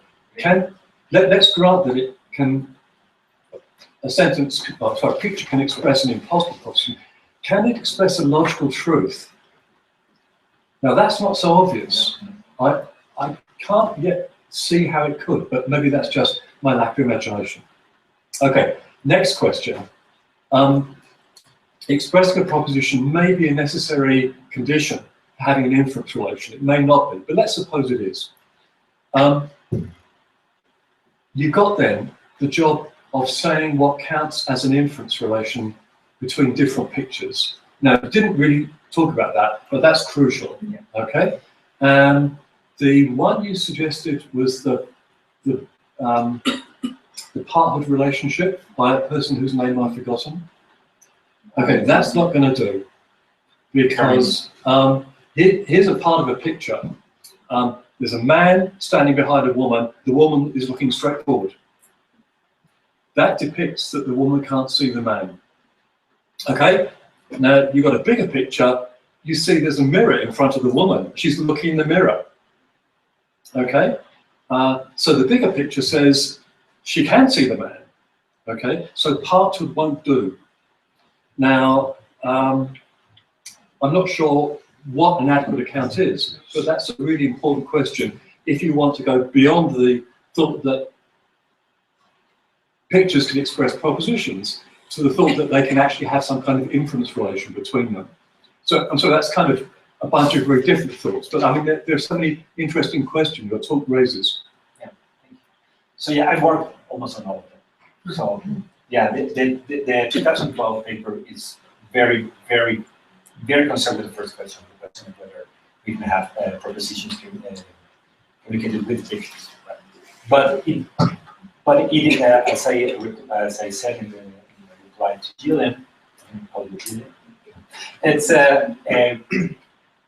Let's grant that it can, a picture can express an impossible proposition. Can it express a logical truth? Now that's not so obvious. I can't yet see how it could, but maybe that's just my lack of imagination. Okay, next question. Expressing a proposition may be a necessary condition for having an inference relation. It may not be, but let's suppose it is. You've got then the job of saying what counts as an inference relation between different pictures. Now, I didn't really talk about that, but that's crucial, okay? The one you suggested was the parthood relationship by a person whose name I've forgotten. Okay, that's not going to do, because here's a part of a picture. There's a man standing behind a woman. The woman is looking straight forward. That depicts that the woman can't see the man. Okay, now you've got a bigger picture. You see there's a mirror in front of the woman. She's looking in the mirror. Okay, so the bigger picture says she can see the man. Okay, so parthood won't do. Now, I'm not sure what an adequate account is, but that's a really important question if you want to go beyond the thought that pictures can express propositions to the thought that they can actually have some kind of inference relation between them. So that's kind of a bunch of very different thoughts, but I mean, there's so many interesting questions your talk raises. Yeah, thank you. So yeah, I've worked almost on all of them. So yeah, the 2012 paper is very, very, very conservative first question, the question of whether we can have propositions communicated with pictures. Right? But it as I said in the reply to Gillian, it's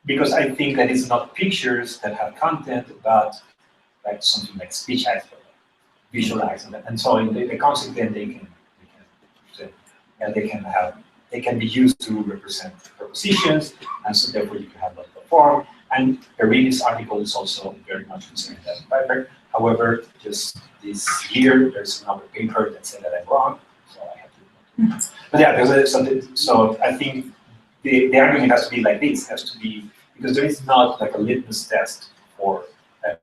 because I think that it's not pictures that have content, but like something like speech acts, visualize, and so in the concept then they can be used to represent propositions, and so therefore you can have logical form. And Perini's article is also very much considering that paper. However, just this year there's another paper that said that I'm wrong, so I have to. But yeah, there's something. So I think the argument has to be like this: has to be because there is not like a litmus test for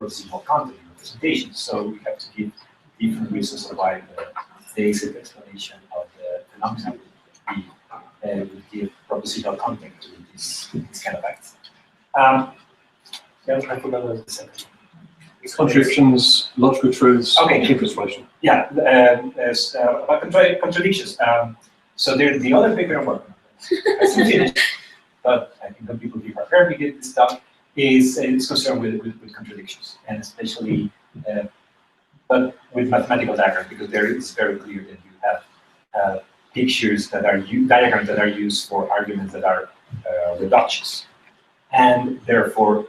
propositional content in representation. So we have to give different reasons why the basic explanation of the phenomenon would give propositional content to this kind of acts. Yeah, I forgot what the second. Contradictions, logical truths, Okay. inference relation. Yeah, about contradictions. So there's the other paper I'm working on. It's finished, but I think the people who prepare me get this stuff is concerned with contradictions, and especially but with mathematical diagrams, because there it's very clear that you have pictures that are diagrams that are used for arguments that are reductions, and therefore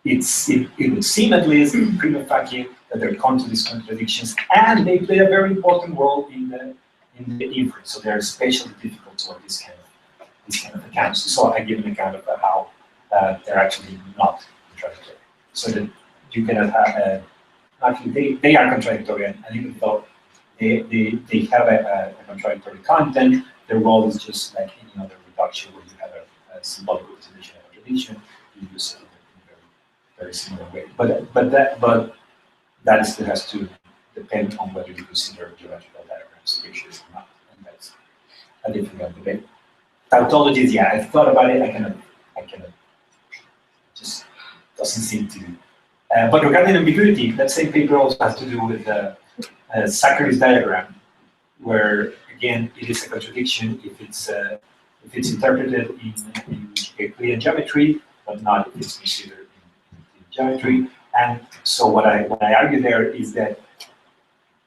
it would seem at least prima facie that there come to these contradictions, and they play a very important role in the inference. So they are especially difficult for this kind of accounts. So I give an account of how they're actually not contradictory. So that you cannot have actually they are contradictory, and even though they have a contradictory content, their role is just like any other reduction where you have a symbolic representation of contradiction. You use it in a very similar way. But that still has to depend on whether you consider geometrical diagrams, pictures, or not. And that's a different debate. Tautologies, yeah, I thought about it. I cannot. Just doesn't seem to. But regarding ambiguity, that same paper also has to do with Zachary's diagram, where again it is a contradiction if it's interpreted in Euclidean geometry, but not if it's considered in geometry. And so what I argue there is that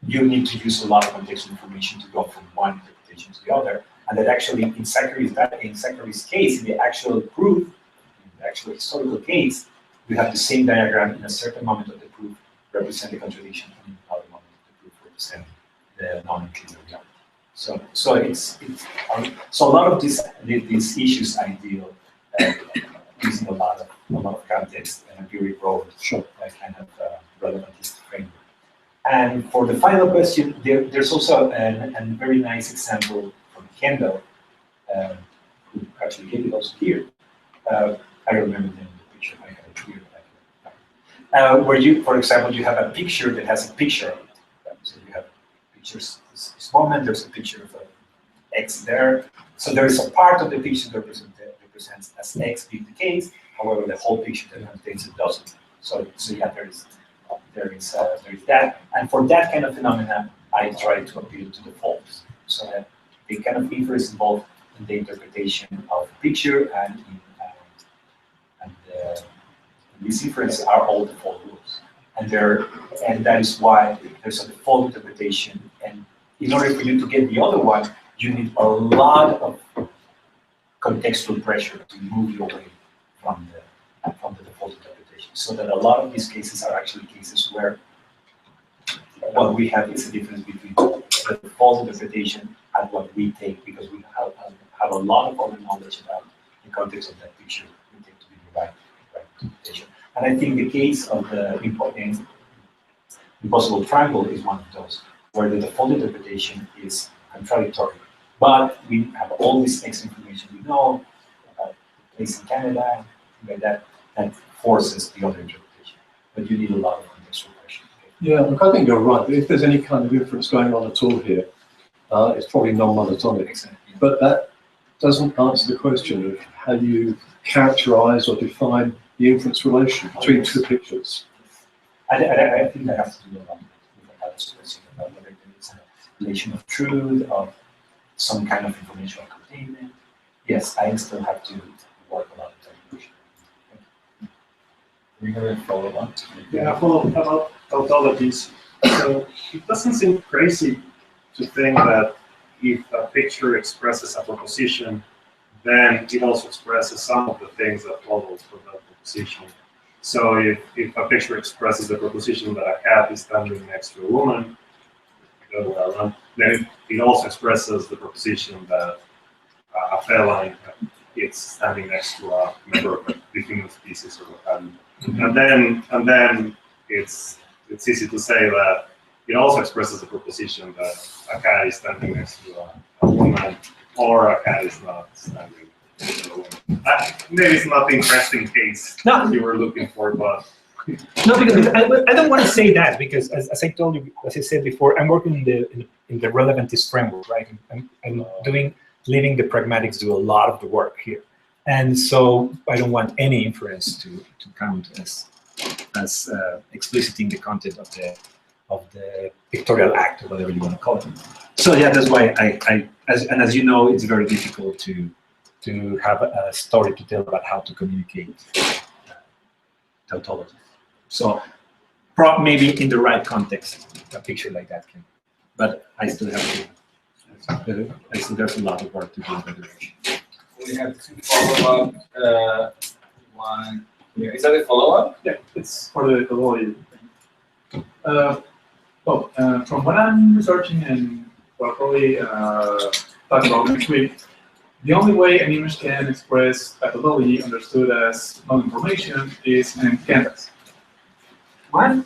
you need to use a lot of contextual information to go from one interpretation to the other, and that actually in Zachary's case, in the actual proof, in the actual historical case, you have the same diagram in a certain moment of the proof represent the contradiction, and in another moment of the proof represent the non-clear reality. So a lot of these issues I deal using a lot of context and a very broad kind of relevantist framework. And for the final question, there's also a very nice example from Kendall, who actually gave it also here. I don't remember the name of the picture. I have it here. Where you, for example, you have a picture that has a picture of it. So you have pictures. This moment, there's a picture of X there. So there is a part of the picture that represents as X being the case. However, the whole picture that contains it doesn't. So yeah, there is that. And for that kind of phenomena, I try to appeal to the faults, so that the kind of inference involved in the interpretation of the picture and these inferences are all default rules. And that is why there's a default interpretation. And in order for you to get the other one, you need a lot of contextual pressure to move you away from the default interpretation. So that a lot of these cases are actually cases where what we have is a difference between the default interpretation and what we take, because we have a lot of other knowledge about the context of that picture we take to be the right interpretation. And I think the case of the impossible triangle is one of those, where the default interpretation is contradictory. But we have all this extra information we know about the place in Canada, and like that forces the other interpretation. But you need a lot of contextual pressure. Yeah, look, I think you're right. If there's any kind of inference going on at all here, it's probably non-monotonic. Exactly. But that doesn't answer the question of how you characterize or define the inference relation between two pictures. I think that has to do a lot with the question about whether there is a relation of truth, of some kind of informational containment. Yes, I still have to work a lot with that information. We have a follow-up. Yeah, follow-up about tautologies. So it doesn't seem crazy to think that if a picture expresses a proposition, then it also expresses some of the things that follow from that proposition. So if a picture expresses the proposition that a cat is standing next to a woman, then it also expresses the proposition that a feline is standing next to a member of the human species or what have you. And then it's easy to say that it also expresses the proposition that a cat is standing next to a woman, or a cat is not standing Maybe it's not the interesting case No. you were looking for, but No, because I don't want to say that because, as I told you, as I said before, I'm working in the relevantist framework, right? I'm leaving the pragmatics do a lot of the work here, and so I don't want any inference to count as expliciting the content of the pictorial act, or whatever you want to call it. So yeah, that's why as you know, it's very difficult to have a story to tell about how to communicate tautology. So maybe in the right context, a picture like that can, but I still have to, there's a lot of work to do in that direction. We have two follow-up. One. Is that a follow-up? Yeah, it's for the validity. From what I'm researching and probably talking about next week, the only way an image can express pathology understood as null information is an canvas. What?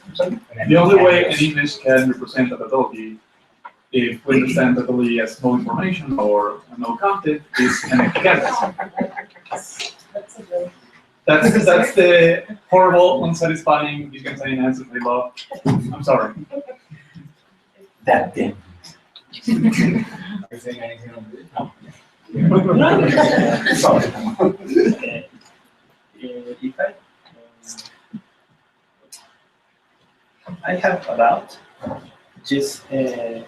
The only way an image can represent a pathology, if we understand pathology as null information or no content, is an canvas. That's the horrible, unsatisfying, Wittgenstein answer I love. I'm sorry. That thing. Are you saying anything on this? No. Sorry. If I have a doubt, just if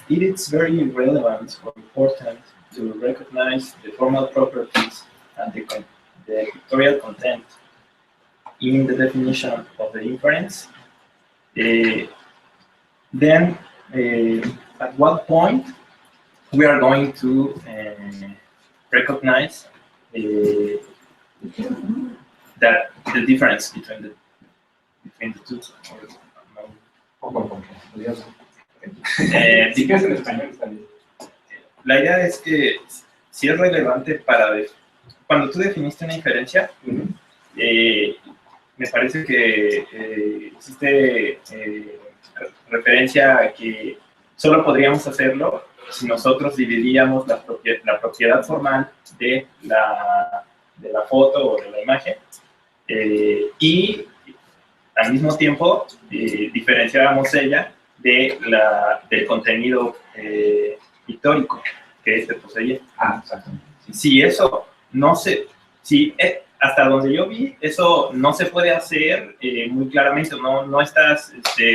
it is very relevant or important to recognize the formal properties and the pictorial content in the definition of the inference, then at what point we are going to recognize that the difference between the two. La idea es que si es relevante para cuando tú definiste una inferencia, me parece que existe referencia a que solo podríamos hacerlo si nosotros dividíamos la propiedad formal de la foto o de la imagen y al mismo tiempo diferenciábamos ella del contenido pictórico que este poseía. Exactamente. Si eso no se, si hasta donde yo vi, eso no se puede hacer muy claramente, no estás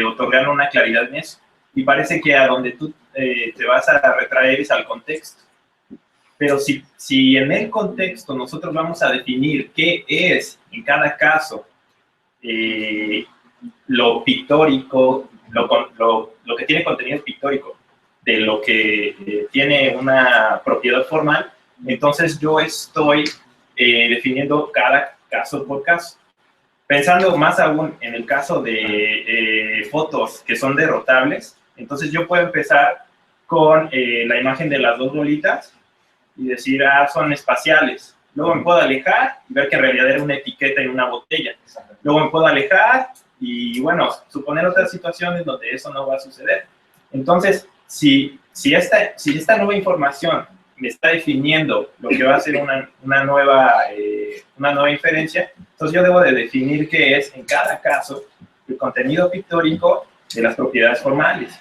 otorgando una claridad en eso. Y parece que a donde tú te vas a retraer es al contexto. Pero si en el contexto nosotros vamos a definir qué es en cada caso lo pictórico, lo que tiene contenido pictórico, de lo que tiene una propiedad formal, entonces yo estoy definiendo cada caso por caso. Pensando más aún en el caso de fotos que son derrotables, entonces yo puedo empezar con la imagen de las dos bolitas y decir, son espaciales. Luego me puedo alejar y ver que en realidad era una etiqueta en una botella. Luego me puedo alejar y, bueno, suponer otras situaciones donde eso no va a suceder. Entonces, si esta nueva información me está definiendo lo que va a ser una nueva inferencia, entonces yo debo de definir qué es, en cada caso, el contenido pictórico de las propiedades formales.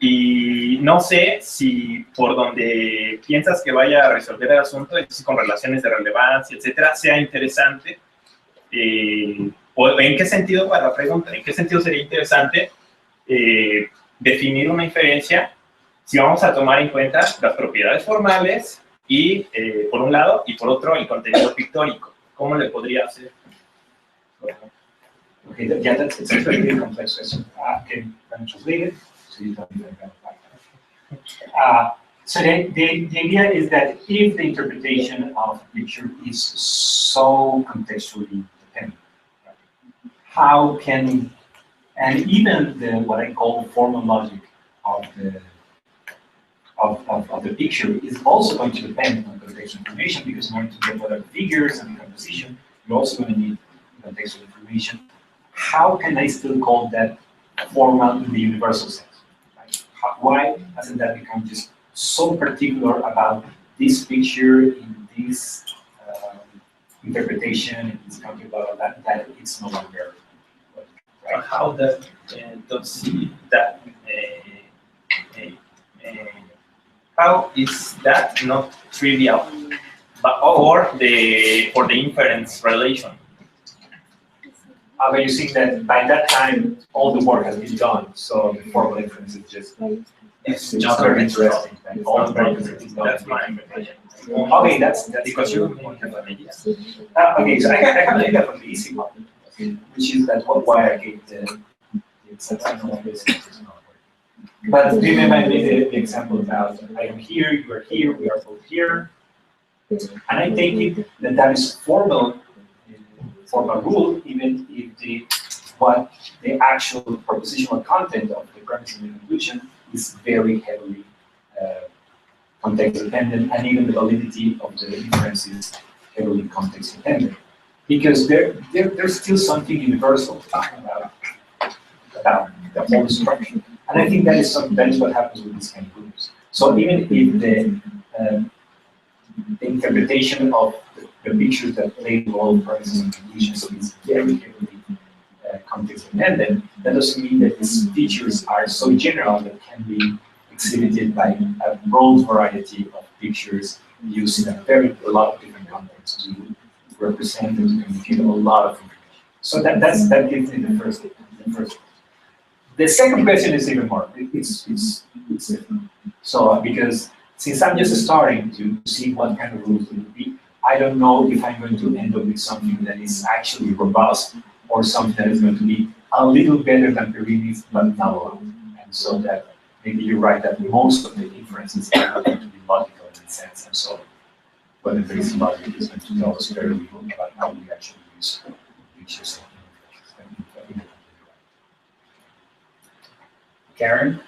Y no sé si por donde piensas que vaya a resolver el asunto, es con relaciones de relevancia, etcétera, sea interesante, o en qué sentido, para la pregunta, en qué sentido sería interesante definir una inferencia si vamos a tomar en cuenta las propiedades formales y, por un lado, y por otro, el contenido pictórico. ¿Cómo le podría hacer? Okay, yeah, that's it's a very complex question. Can translate it? So you don't even so the idea is that if the interpretation of a picture is so contextually dependent, right, how can, and even what I call the formal logic of the picture is also going to depend on contextual information, because in order to get what are the figures and the composition, you're also going to need contextual information. How can I still call that formal in the universal sense? Why hasn't that become just so particular about this picture in this interpretation and this counter blah blah blah, that it's no longer right. How that don't see that? How is that not trivial, but for the inference relation? But you see that by that time all the work has been done, so the formal inference is just It's not very interesting. And all the work is done. That's my interpretation. Okay, that's Because you have an idea. okay. So I have an idea from the easy one, which is that why I gave the example of this. But remember I made the example about I am here, you are here, we are both here, and I take it that that is formal rule, even if the actual propositional content of the premise and the conclusion is very heavily context dependent, and even the validity of the inference is heavily context dependent, because there's still something universal about the whole structure, and I think that is what happens with these kind of groups. So even if the interpretation of the pictures that play the role of premises and conclusions is very heavily context dependent, that doesn't mean that these features are so general that can be exhibited by a broad variety of pictures used in a lot of different contexts to represent and to communicate a lot of information. So that gives me the first. The second question is even more. It's different. So because since I'm just starting to see what kind of rules it would be, I don't know if I'm going to end up with something that is actually robust or something that is going to be a little better than Perini's, but not a lot. And so that maybe you're right that most of the inferences are not going to be logical in that sense. And so whether there is logic is going to tell us very little about how we actually use pictures. Karen?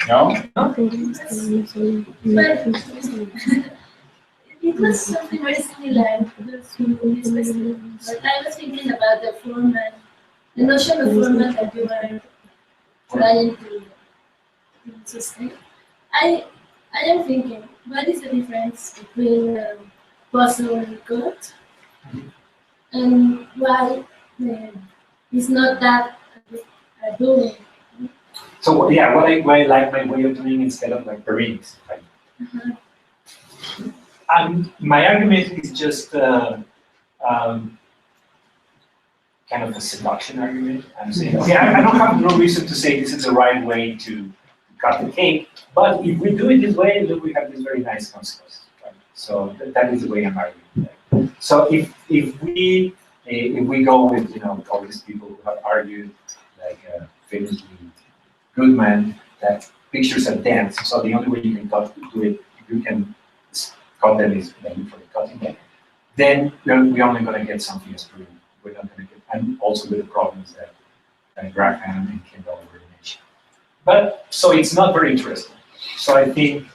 No? But it was something very similar to this question, but I was thinking about the format, the notion of format that you were trying to sustain. I am thinking, what is the difference between puzzle and code, and why it's not that doing? So yeah, why I like my way of doing instead of like Perini's, right? My argument is just kind of a seduction argument. I'm saying, okay, I don't have no reason to say this is the right way to cut the cake, but if we do it this way, look, we have this very nice consequence. Right? So that is the way I'm arguing. So if we go with all these people who have argued, like famously Goodman, that pictures are dense, so the only way you can do it, you can cut them is for the cutting them, then we're only going to get something as proven. We're not going to get, and also with the problems that Graham and Kendall already mentioned. But so it's not very interesting. So I think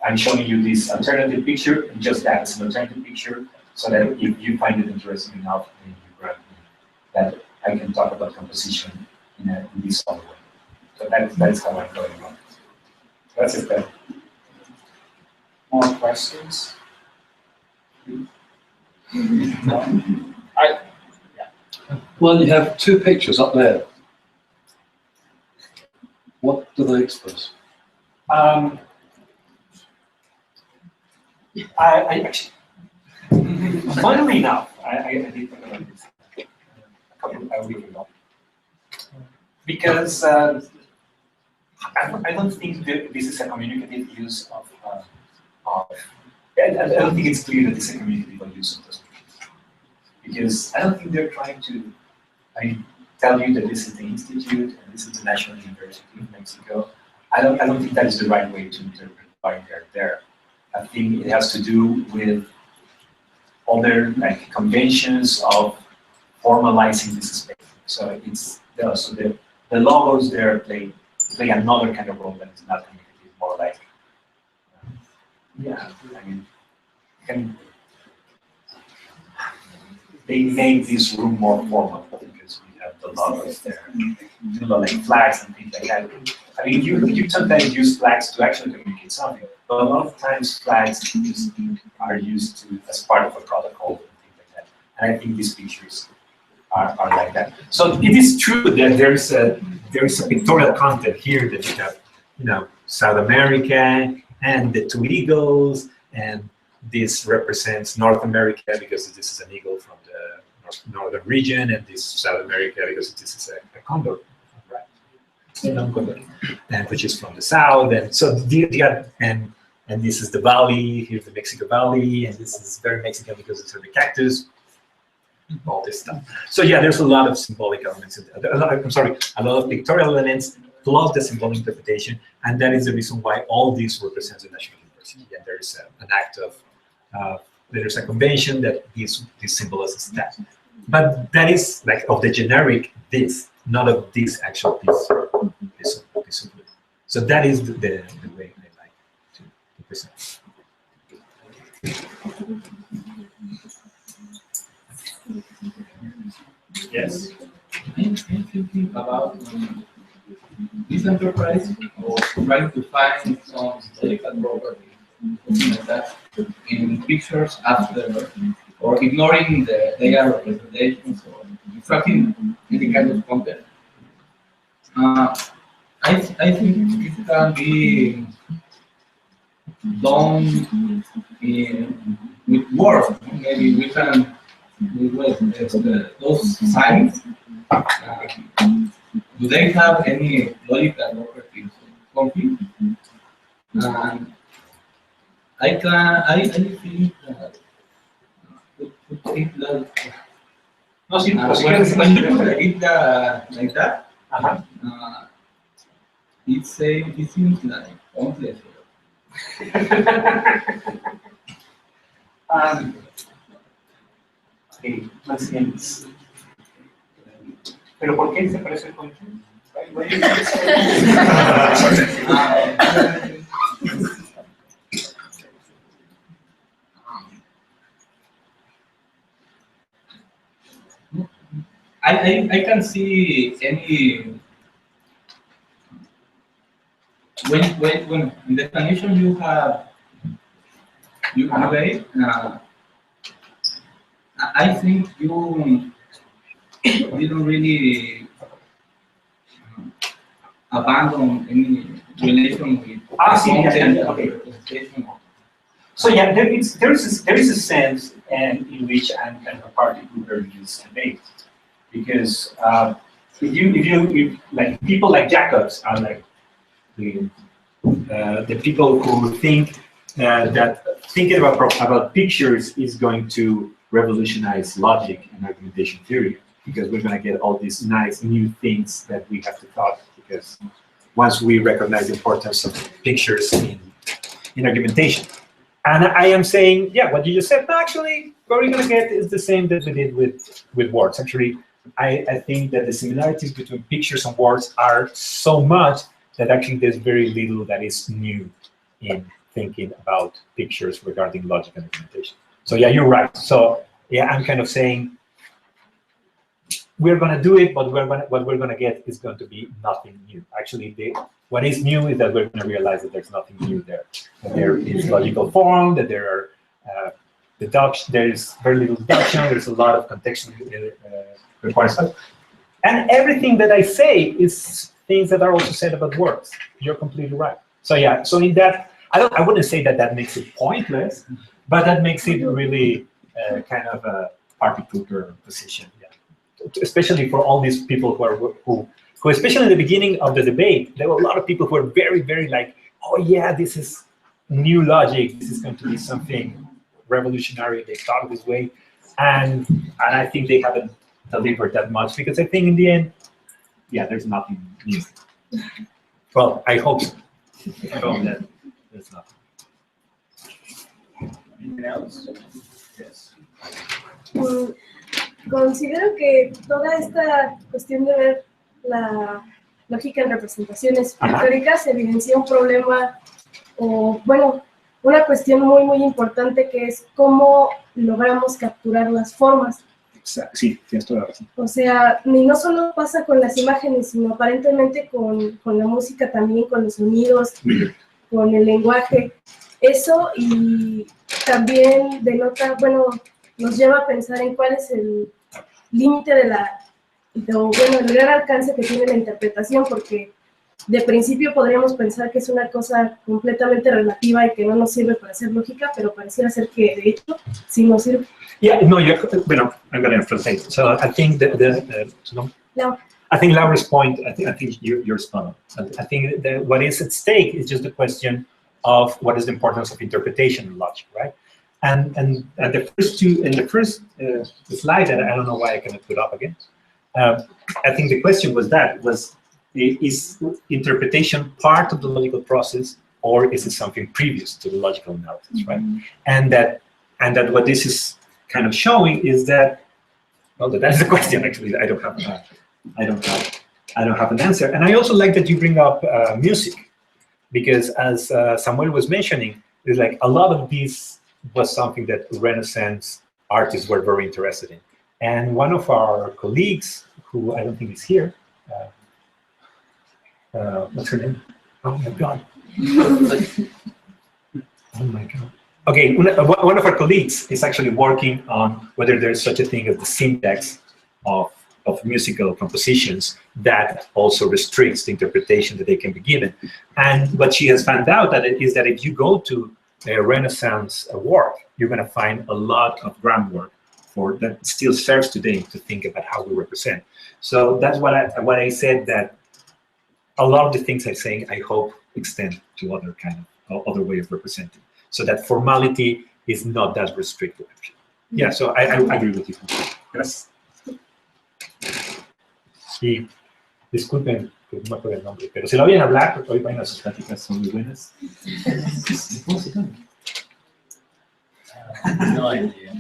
I'm showing you this alternative picture, and just that it's an alternative picture, so that if you find it interesting enough, then you grab me, that I can talk about composition in this other way. So that's how I'm going about it. That's it then. More questions? Well, you have two pictures up there. What do they express? I actually, funnily enough, I did talk about this a week ago. Because I don't think that this is a communicative use of I don't think it's clear that this is a communicative use of those pictures. Because I don't think they're trying to tell you that this is the institute and this is the National University of Mexico. I don't think that is the right way to interpret why they're there. I think it has to do with other conventions of formalizing this space. So it's the logos there play another kind of role that is not communicative, more like they made this room more formal because we have the logos there, like flags and things like that. I mean, you sometimes use flags to actually communicate something, but a lot of times flags are used as part of a protocol and things like that. And I think these pictures are like that. So it is true that there is a pictorial content here that you have, you know, South America and the two eagles, and this represents North America because this is an eagle from the northern region, and this South America because this is a condor, right? And which is from the south, and so and this is the valley. Here's the Mexico Valley, and this is very Mexican because it's the cactus. All this stuff. So yeah, there's a lot of symbolic elements. I'm sorry, a lot of pictorial elements plus the symbolic interpretation, and that is the reason why all this represents a national university. And there is an act of there's a convention that this symbolizes that. But that is like of the generic this, not of this actual this. So that is the way I like to present. Yes. I'm thinking about this enterprise or trying to find some historical property, something like that, in pictures after, or ignoring their representations, or extracting any kind of content. I think it can be done with words. Maybe we can. Those signs, do they have any logical properties or conflict? I think that No, sí, when you look at it like that, it seems like pointless. Okay, más bien. ¿Pero por qué se parece el conjunto? I can see any when in the definition you have I think you didn't really abandon any relation with content and representation. So yeah, there is a sense in which I'm kind of a party who use debate, because if like people like Jacobs are like the people who think that thinking about pictures is going to revolutionize logic and argumentation theory, because we're going to get all these nice new things that we have to thought, because once we recognize the importance of pictures in argumentation. And I am saying, yeah, what you just said, no, actually, what we're going to get is the same that we did with words. Actually, I think that the similarities between pictures and words are so much that actually there's very little that is new in thinking about pictures regarding logic and argumentation. So yeah, you're right. So yeah, I'm kind of saying we're going to do it, but what we're going to get is going to be nothing new. Actually, what is new is that we're going to realize that there's nothing new there. That there is logical form, that there are there is very little deduction, there's a lot of contextual required stuff. And everything that I say is things that are also said about words. You're completely right. So yeah, so in that, I wouldn't say that makes it pointless, but that makes it really kind of a party pooper position. Yeah. Especially for all these people who especially in the beginning of the debate, there were a lot of people who were very, very like, oh yeah, this is new logic. This is going to be something revolutionary. They thought this way, and I think they haven't delivered that much, because I think in the end, yeah, there's nothing new. Well, I hope so. I hope that there's nothing. Anything else? Yes. Considero que toda esta cuestión de ver la lógica en representaciones pictóricas evidencia un problema, o bueno, una cuestión muy, muy importante, que es cómo logramos capturar las formas. Sí, tienes toda la razón. O sea, y no solo pasa con las imágenes, sino aparentemente con la música también, con los sonidos, con el lenguaje. Eso y también denota, bueno, nos lleva a pensar en cuál es el límite bueno, el gran alcance que tiene la interpretación, porque de principio podríamos pensar que es una cosa completamente relativa y que no nos sirve para hacer lógica, pero pareciera ser que de hecho sí nos sirve. Yeah, no, bueno, I'm going to translate. So I think No. I think Laura's point, I think you're spot on. I think that what is at stake is just the question of what is the importance of interpretation in logic, right? And the first two, in the first slide that I don't know why I cannot put up again, I think the question was is interpretation part of the logical process, or is it something previous to the logical analysis, right? And that what this is kind of showing is that, well, that's the question actually. I don't have an answer. And I also like that you bring up music, because as Samuel was mentioning, it's like a lot of this was something that Renaissance artists were very interested in. And one of our colleagues, who I don't think is here, what's her name? Oh my God. Oh my God. Okay, one of our colleagues is actually working on whether there's such a thing as the syntax of musical compositions that also restricts the interpretation that they can be given. And what she has found out is that if you go to a Renaissance work, you're going to find a lot of groundwork for that still serves today to think about how we represent. So that's what I said, that a lot of the things I'm saying, I hope extend to other kind of other way of representing. So that formality is not that restrictive. Yeah, so I agree with you. Gracias. Sí, disculpen que no me acuerdo el nombre, pero si lo oyen hablar, porque hoy vayan sus pláticas, son muy buenas. ¿Cómo se llama? No idea.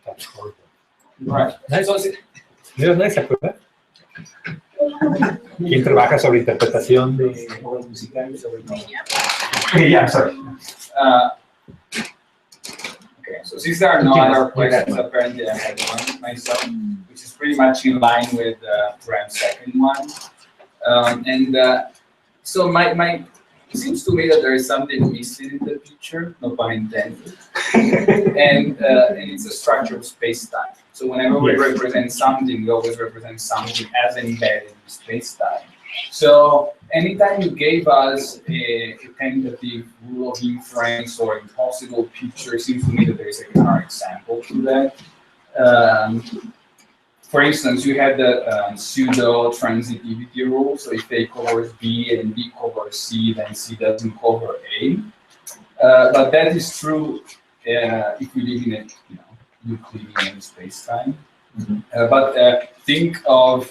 That's horrible. Right. ¿Nadie se acuerda? ¿Quién trabaja sobre interpretación de obras musicales? Okay, yeah, sorry. Okay, so since there are no other questions, apparently I had one myself, which is pretty much in line with Graham's second one. So it seems to me that there is something missing in the picture, no pun intended, and it's a structure of space-time. So whenever we represent something, we always represent something as embedded in space-time. So anytime you gave us a tentative rule of inference or impossible picture, it seems to me that there is a counterexample to that. For instance, you had the pseudo-transitivity rule. So if A covers B and B covers C, then C doesn't cover A. But that is true if we live in a Euclidean space-time. But think of,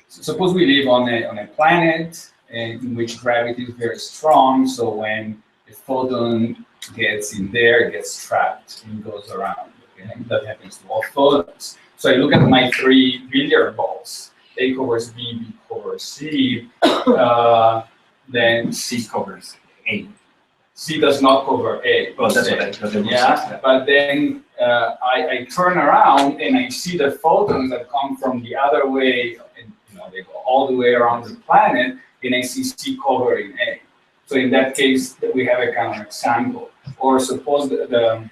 suppose we live on a planet in which gravity is very strong. So when a photon gets in there, it gets trapped and goes around. Okay? That happens to all photons. So I look at my 3 billiard balls. A covers B, B covers C. Then C covers A. C does not cover A. Well, that's what I yeah, but then I turn around and I see the photons that come from the other way, and they go all the way around the planet, and I see C covering A. So in that case, we have a counterexample. Or suppose that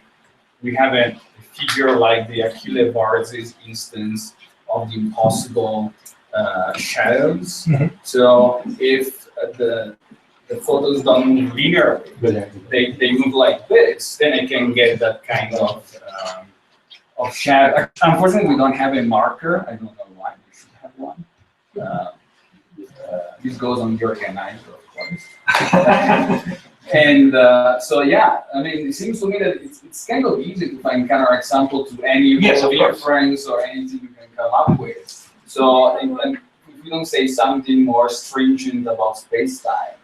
we have a figure like the Achille-Varzi instance of the impossible shadows. So if the photons don't move linearly, they move like this, then I can get that kind of shadow. Unfortunately, we don't have a marker. I don't know why we should have one. This goes on your organizer, of course. And so, yeah, I mean, it seems to me that it's kind of easy to find counterexample to any reference or anything you can come up with. So if we don't say something more stringent about space-time,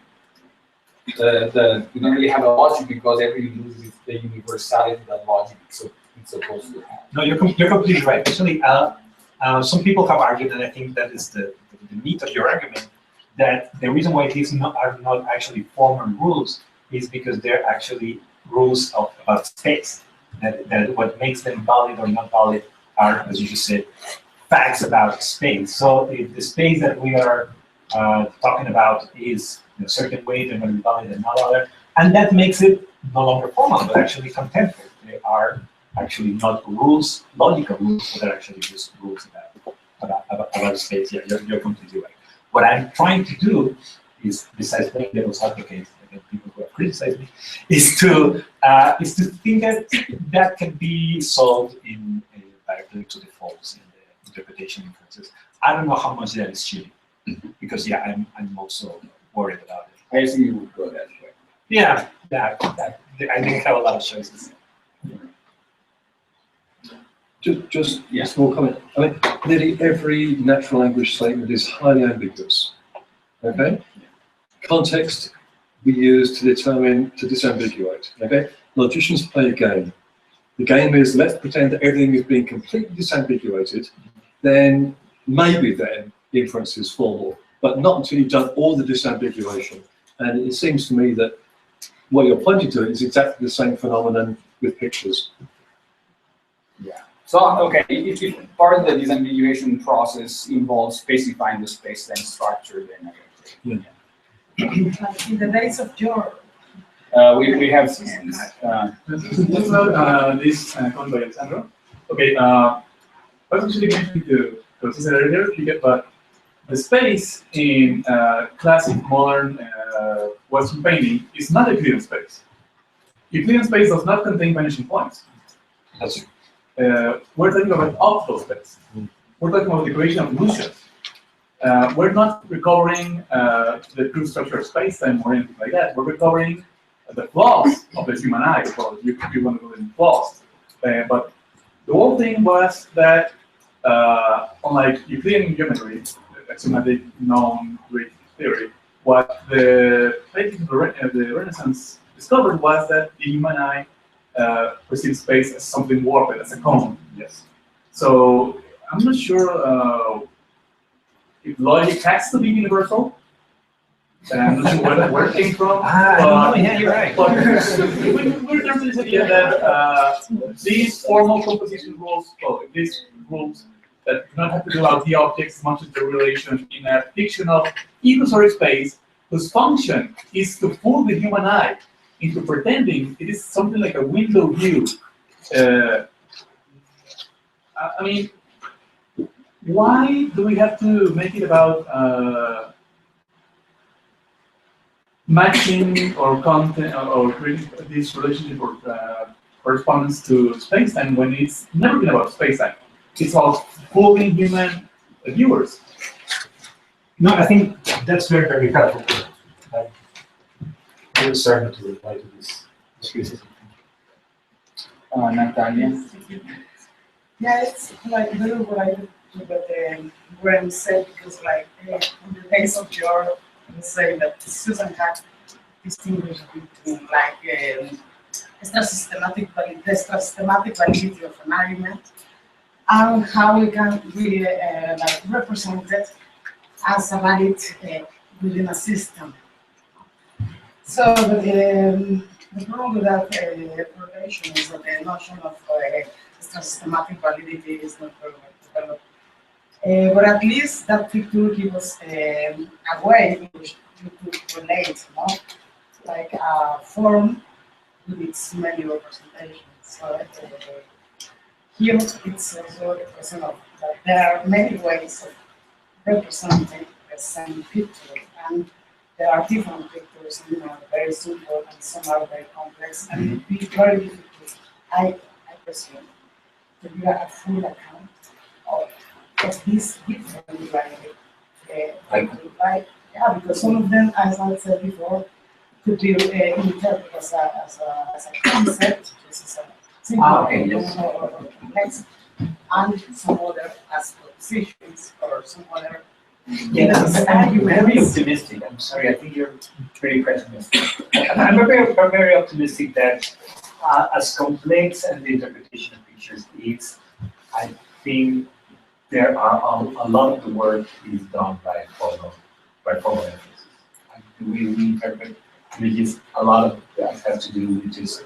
we don't really have a logic, because everything loses the universality that logic is supposed to have. No, you're completely right. Actually, some people have argued, and I think that is the meat of your argument, that the reason why these are not actually formal rules is because they're actually rules about space. that what makes them valid or not valid are, as you just said, facts about space. So if the space that we are talking about is in a certain way, they're going to be valid and not other, and that makes it no longer formal, but actually contemporary. They are actually not rules, logical rules, but they're actually just rules about space. Yeah, you're completely right. What I'm trying to do is, besides playing devil's advocate against people who have criticized me, is to think that that can be solved in directly to the faults in the interpretation inferences. I don't know how much that is cheating, because yeah, I'm also worried about it. I assume you would go that way. Yeah, I didn't have a lot of choices. Just a small comment. I mean, nearly every natural language statement is highly ambiguous. Okay? Context we use to disambiguate. Okay? Logicians play a game. The game is, let's pretend that everything is being completely disambiguated, then maybe then inference is formal, but not until you've done all the disambiguation. And it seems to me that what you're pointing to is exactly the same phenomenon with pictures. Yeah. So, okay, if part of the disambiguation process involves specifying the space-time structure, then In the days of your we have hands. Just about this comment by Alessandro. Okay, I was actually mentioning to Torza earlier, but the space in classic modern Western painting is not a Euclidean space. Euclidean space does not contain vanishing points. That's We're talking about optical space. We're talking about the creation of illusions. We're not recovering the true structure of space-time or anything like that. We're recovering the flaws of the human eye, or you want to call them flaws. But the whole thing was that, unlike Euclidean geometry, axiomatic non-Greek theory, what the Renaissance discovered was that the human eye perceives space as something warped, as a cone. Yes. So I'm not sure if logic has to be universal. I'm not sure where it came from. I don't know. Yeah, you're right. But we're there to this idea that these formal composition rules, well, these rules that do not have to do about the objects as much as their relation in a fictional illusory space whose function is to fool the human eye into pretending it is something like a window view. I mean, why do we have to make it about matching or content or creating this relationship or correspondence to space-time when it's never been about space-time? It's about fooling human viewers. No, I think that's very, very helpful. I'm starting to reply to this criticism. Natalia? yeah, it's like very related to what Graham said, because like in the days of your say that Susan had distinguished between like extra-systematic validity of an argument and how we can really like represent it as a valid within a system. So the problem with that relation is that the notion of extra-systematic validity is not very well developed. But at least that picture gives us a way in which you could relate, no? Like a form with its many representations. So here it's also a question of that there are many ways of representing the same picture, and there are different pictures, you know, very simple and some are very complex, and it would be very difficult, I presume, to give a full account of these different yeah, because some of them, as I said before, could be interpreted as a concept, which is a simple or complex, and some other as propositions or some other. Yeah, I'm very optimistic. I'm sorry, I think you're pretty pessimistic. I'm very optimistic that as complex as the interpretation of pictures is, I think there are a lot of the work is done by formal emphasis. We interpret images, a lot of that has to do with just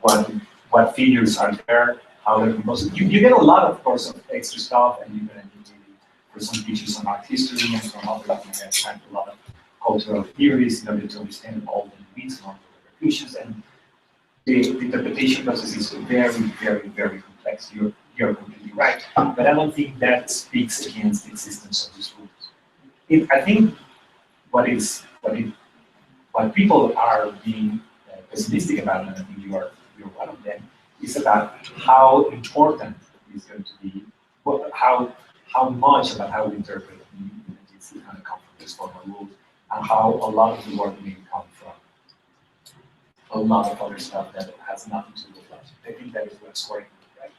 one what figures are there, how they're composed. You get a lot, of course, of extra stuff, and you're going to need for some teachers on art history and from other a lot of cultural theories in order to understand all the weeds and all the repercussions. And the interpretation process is very, very, very complex. You're completely right. But I don't think that speaks against the existence of these rules. I think what people are being pessimistic about, and I think you're one of them, is about how important it's going to be, how much about how we interpret it's going to come from this formal rules, and how a lot of the work may come from a lot of other stuff that has nothing to do with logic. I think that is what's working, right?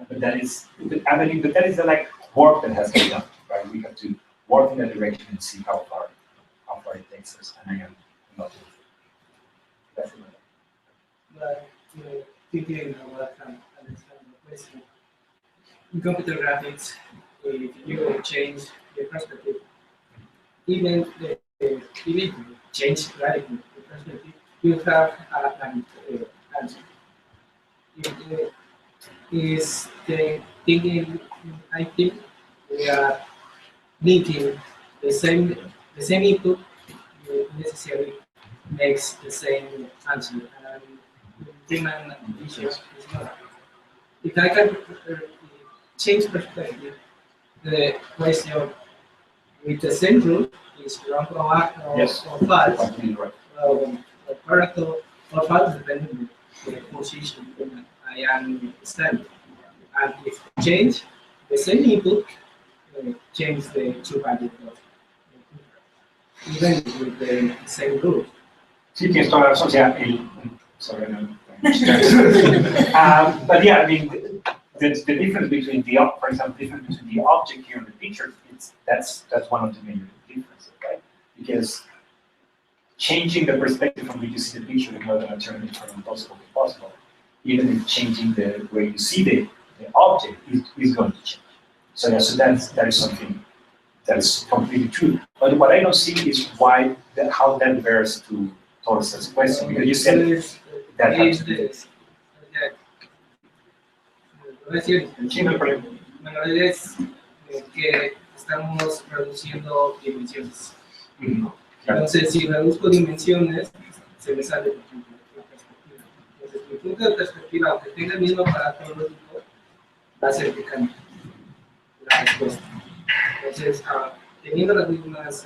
But that is, I believe, but that is the like work that has been done, right? We have to work in that direction and see how far it takes us. And I am not with it. That's it. But thinking about Alessandro's question, in computer graphics, if you change the perspective, even if you change radically the perspective, you have an answer. Is the thinking, I think we are linking the same input necessarily makes the same answer. And Riemann issue is not. If I can change perspective, the question with the same rule is wrong or Yes. or false, Completely right. or correct or false depending on the position I am studying. And if change the same input, change the true value of even with the same rule. Sí, tienes toda la razón. O sea, sorry, no. But yeah, I mean, the difference between for example, difference between the object here and the picture, that's one of the major differences, right? Because changing the perspective from which you see the picture is not going to turn it from impossible to possible. Even if changing the way you see the object is going to change. So yeah, so that is something that is completely true. But what I don't see is how that bears to Torza's question, because you said that has to do. Sí, no hay problema. Bueno, es que estamos reduciendo dimensiones. Entonces, si reduzco dimensiones, se me sale por ejemplo, la perspectiva. Entonces, mi punto de perspectiva, aunque tenga el mismo aparato lógico, va a ser que cambie la respuesta. Entonces, teniendo las mismas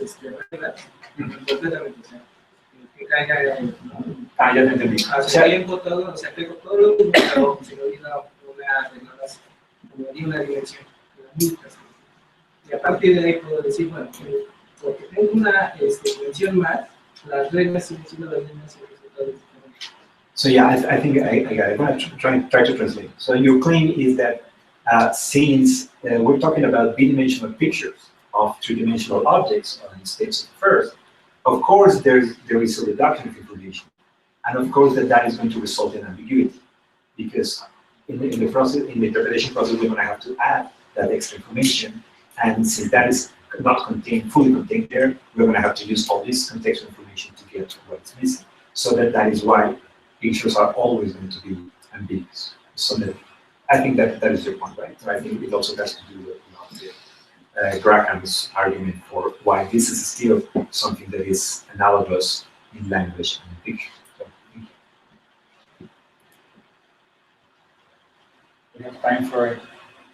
reglas, completamente, o sea, que caiga ya te entendí. hacia tiempo todo, o sea, tengo todo lo mismo, pero se me olvida una dimensión, y a partir de ahí puedo decir, bueno, porque tengo una dimensión más, las reglas siguen siendo las mismas y el resultado es diferente. So yeah, I think I got it. I'm going to try to translate. So your claim is that since we're talking about bidimensional pictures of three-dimensional objects on states of first, of course there is a reduction of information, and of course that is going to result in ambiguity, because in the interpretation process we're going to have to add that extra information, and since that is not fully contained there, we're going to have to use all this contextual information to get to what's missing. So that is why pictures are always going to be ambiguous. So that I think that is your point, right? So I think it also has to do with Graham's argument for why this is still something that is analogous in language and in picture. So, We have time for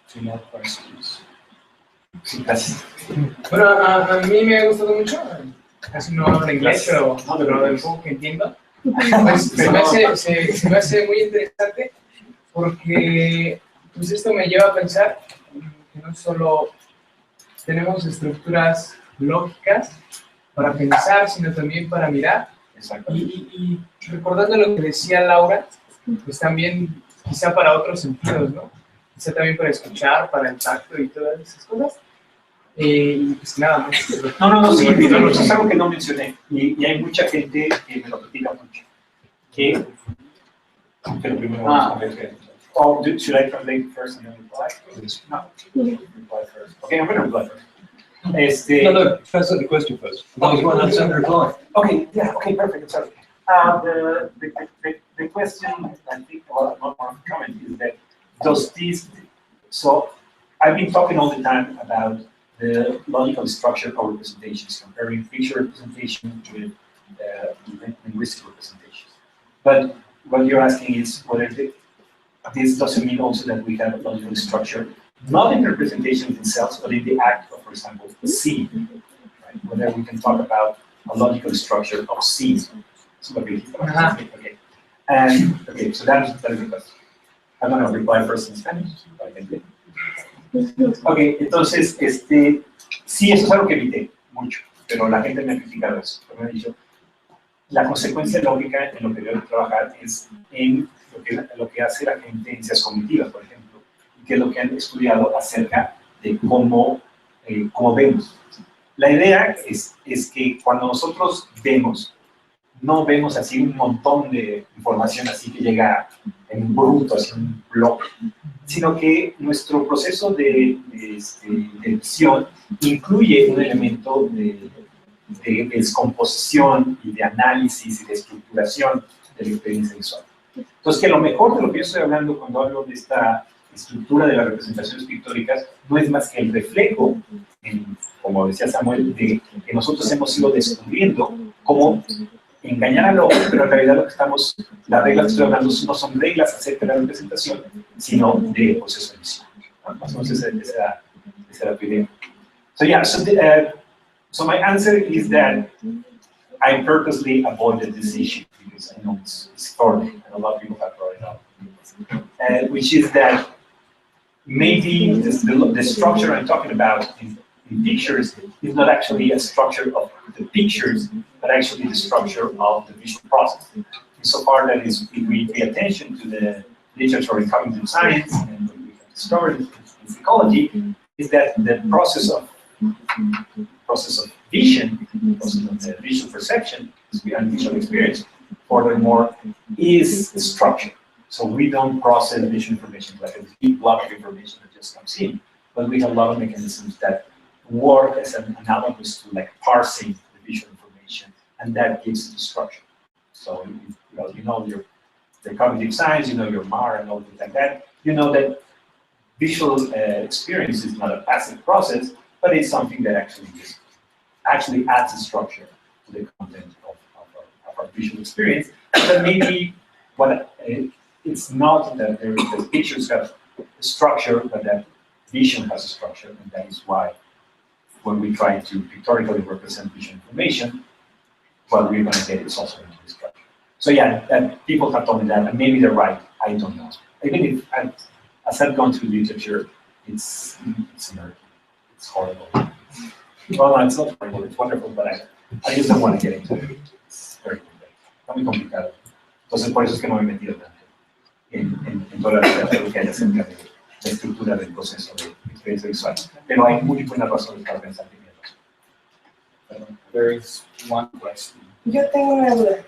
2 more questions. sí, gracias. Bueno, a mí me ha gustado mucho, casi no hablo inglés, pero del poco que entiendo, pues se me hace muy interesante porque pues esto me lleva a pensar que no solo tenemos estructuras lógicas para pensar, sino también para mirar. Y recordando lo que decía Laura, pues también quizá para otros sentidos, ¿no? Quizá también para escuchar, para el tacto y todas esas cosas. Y pues nada más. No, sí, es algo que no mencioné. Y hay mucha gente que me lo critica mucho. Que primero vamos a ver. Should I translate first and then reply? No. Reply first. Okay, I'm going to reply first. No, translate the question first. Okay, yeah, okay, perfect. Sorry. The the question, I think, well, not more comment, is that does this, so I've been talking all the time about the logical structure of representations, comparing picture representation with linguistic representations. But what you're asking is whether this doesn't mean also that we have a logical structure, not in representations themselves, but in the act of, for example, seeing, right? Whether we can talk about a logical structure of seeing. So, okay. And okay, so that is the question. I'm going to reply first in Spanish. Ok, entonces, sí, eso es algo que evité mucho, pero la gente me ha criticado eso. Me ha dicho, la consecuencia lógica en lo que debo trabajar es en lo que hace la gente en ciencias cognitivas, por ejemplo, y que es lo que han estudiado acerca de cómo vemos. La idea es que cuando nosotros vemos, no vemos así un montón de información así que llega en bruto, así un bloque, sino que nuestro proceso de visión incluye un elemento de descomposición y de análisis y de estructuración de la experiencia visual. Entonces, que lo mejor de lo que yo estoy hablando cuando hablo de esta estructura de las representaciones pictóricas no es más que el reflejo, como decía Samuel, de que nosotros hemos ido descubriendo cómo engañar al ojo, pero en realidad lo que las reglas que estoy hablando no son reglas acerca de la representación, sino de proceso de visión. Más o menos esa era tu idea. So yeah, so my answer is that I purposely avoided this issue because I know it's thorny and a lot of people have brought it up, which is that maybe the structure I'm talking about in pictures is not actually a structure of the pictures, but actually the structure of the visual process. Insofar that is, if we pay attention to the literature in cognitive science and what we have discovered in psychology, is that the process of vision, process of the visual perception, and visual experience, furthermore, is structure. So we don't process visual information like a big block of information that just comes in, but we have a lot of mechanisms that work as an analogous to like parsing the visual information, and that gives it structure. So you know your cognitive science, you know your MAR and all things like that. You know that visual experience is not a passive process, but it's something that actually adds a structure to the content of our visual experience. But maybe it's not that the pictures have a structure, but that vision has a structure, and that is why when we try to pictorially represent visual information, what we're going to get is also into the structure. So yeah, and people have told me that, and maybe they're right. I don't know. Even if, as I've gone through literature, it's murky. It's horrible. Well, no, it's not horrible. It's wonderful, but I just don't want to get into it. It's very complex. Está muy complicado. Entonces, por eso es que no me he metido tanto en toda la literatura que hay acerca de la estructura del proceso de experiencia visual. Pero hay muy buenas razones para pensar que tiene razón. There is one question. Yo tengo una duda.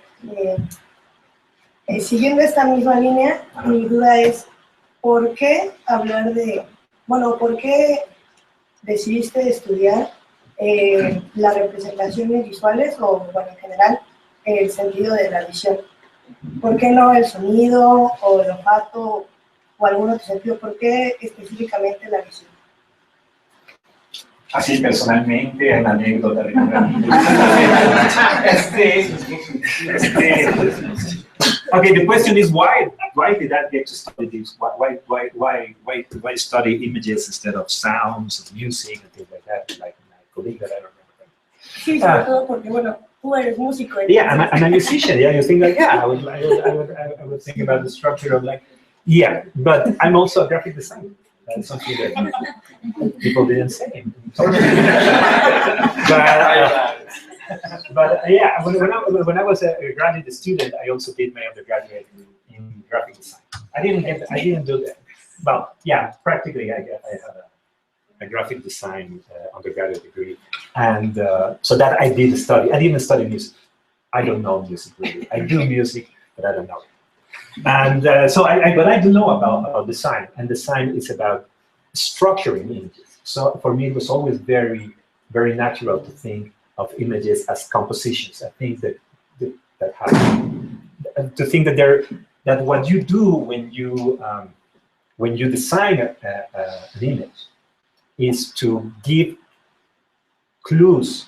Siguiendo esta misma línea, mi duda es, ¿por qué hablar de, por qué decidiste estudiar las representaciones visuales o, en general, el sentido de la visión? ¿Por qué no el sonido o el olfato o algún otro sentido? ¿Por qué específicamente la visión? Así personalmente, en anécdota de Okay, the question is why did I get to study this? Why study images instead of sounds of music and things like that? Like my colleague that I don't remember. Sí, sobre todo porque, tú eres músico. Yeah, I'm a musician. Yeah, you think like, yeah, I would think about the structure of like, yeah, but I'm also a graphic designer. That's something that people didn't say. But yeah, when I was a graduate student, I also did my undergraduate in graphic design. I didn't do that. Well, yeah, practically I had a graphic design undergraduate degree, and so that I did study. I didn't study music. I don't know music really. I do music, but I don't know. And but I do know about design, and design is about structuring images. So for me, it was always very, very natural to think of images as compositions, things that have to think that what you do when you design an image is to give clues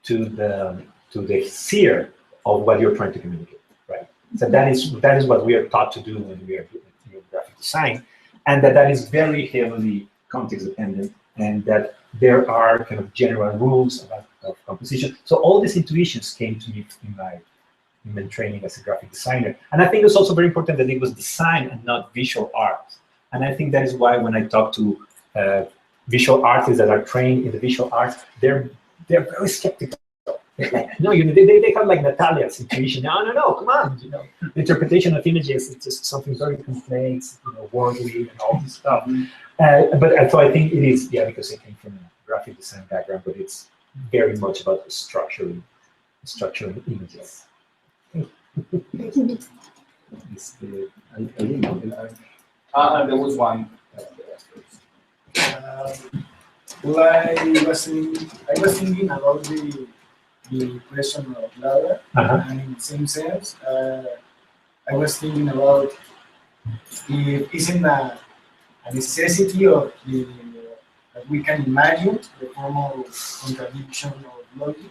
to the seer of what you're trying to communicate, right? So that is what we are taught to do when we are doing graphic design, and that is very heavily context dependent, and that there are kind of general rules of composition. So all these intuitions came to me in my training as a graphic designer. And I think it's also very important that it was design and not visual art. And I think that is why when I talk to visual artists that are trained in the visual arts, they're very skeptical. They're like, no, they have like Natalia's intuition. No, come on, the interpretation of images is just something very complex, worldly and all this stuff. But so I think it is, because it came from a graphic design background, but it's very much about structuring images. There was one. Well, I was thinking about the question of Laura, and in the same sense, I was thinking about if isn't a necessity of that we can imagine the formal contradiction of logic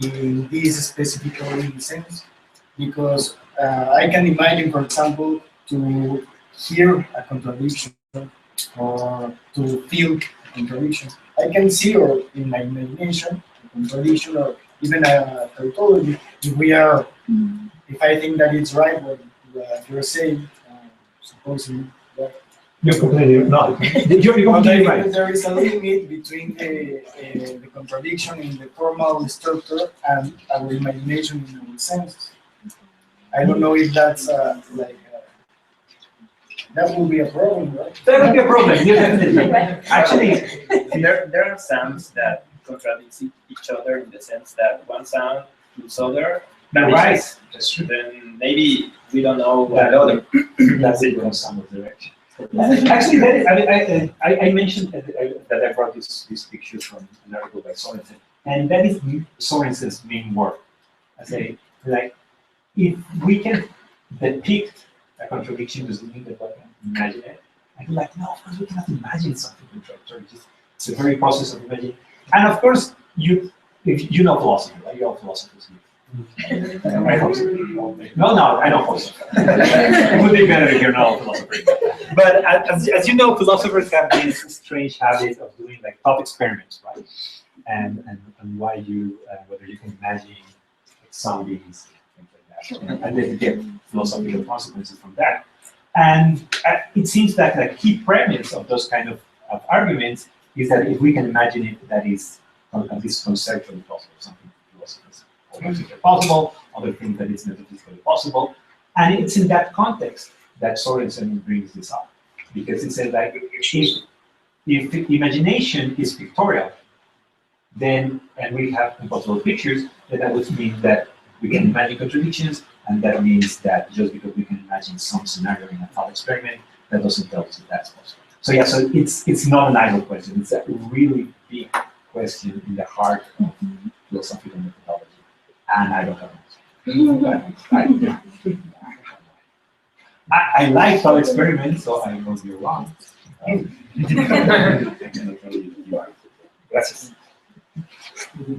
in this specific sense, because I can imagine, for example, to hear a contradiction or to feel a contradiction. I can see, or in my imagination, a contradiction, or even a tautology. If I think that it's right what you're saying, supposing that. You're completely not. You're completely right. There is a limit between the contradiction in the formal structure and our imagination in our senses. I don't know if that's that would be a problem, right? That would be a problem, definitely. Actually, there are sounds that contradict each other in the sense that one sound plus other. Right. That's true. Then maybe we don't know what other. That's it in some direction. Actually, that is, I mentioned that I brought this picture from an article by Sorensen, and that is Sorensen's main work. I say, like, if we can depict a contradiction, does it mean that we can imagine it? And you're like, no, of course we cannot imagine something contradictory. It's a very process of imagining. And of course, if you know philosophy, right? You know philosophers. I hope so. No, I don't hope so. It would be better if you're not a philosopher. But as you know, philosophers have this strange habit of doing like thought experiments, right? And why whether you can imagine like zombies, things like that, and then get philosophical consequences from that. And it seems that the key premise of those kind of arguments is that if we can imagine it, that is at least conceptually possible, something philosophers possible, other things that is metaphysically possible. And it's in that context that Sorensen brings this up. Because it says like, if imagination is pictorial, then, and we have impossible pictures, then that would mean that we can imagine contradictions, and that means that just because we can imagine some scenario in a thought experiment, that doesn't tell us that that's possible. So yeah, so it's not an idle question, it's a really big question in the heart of philosophical methodology. And I don't have an answer. I like thought experiments, so I know you're wrong. Gracias. You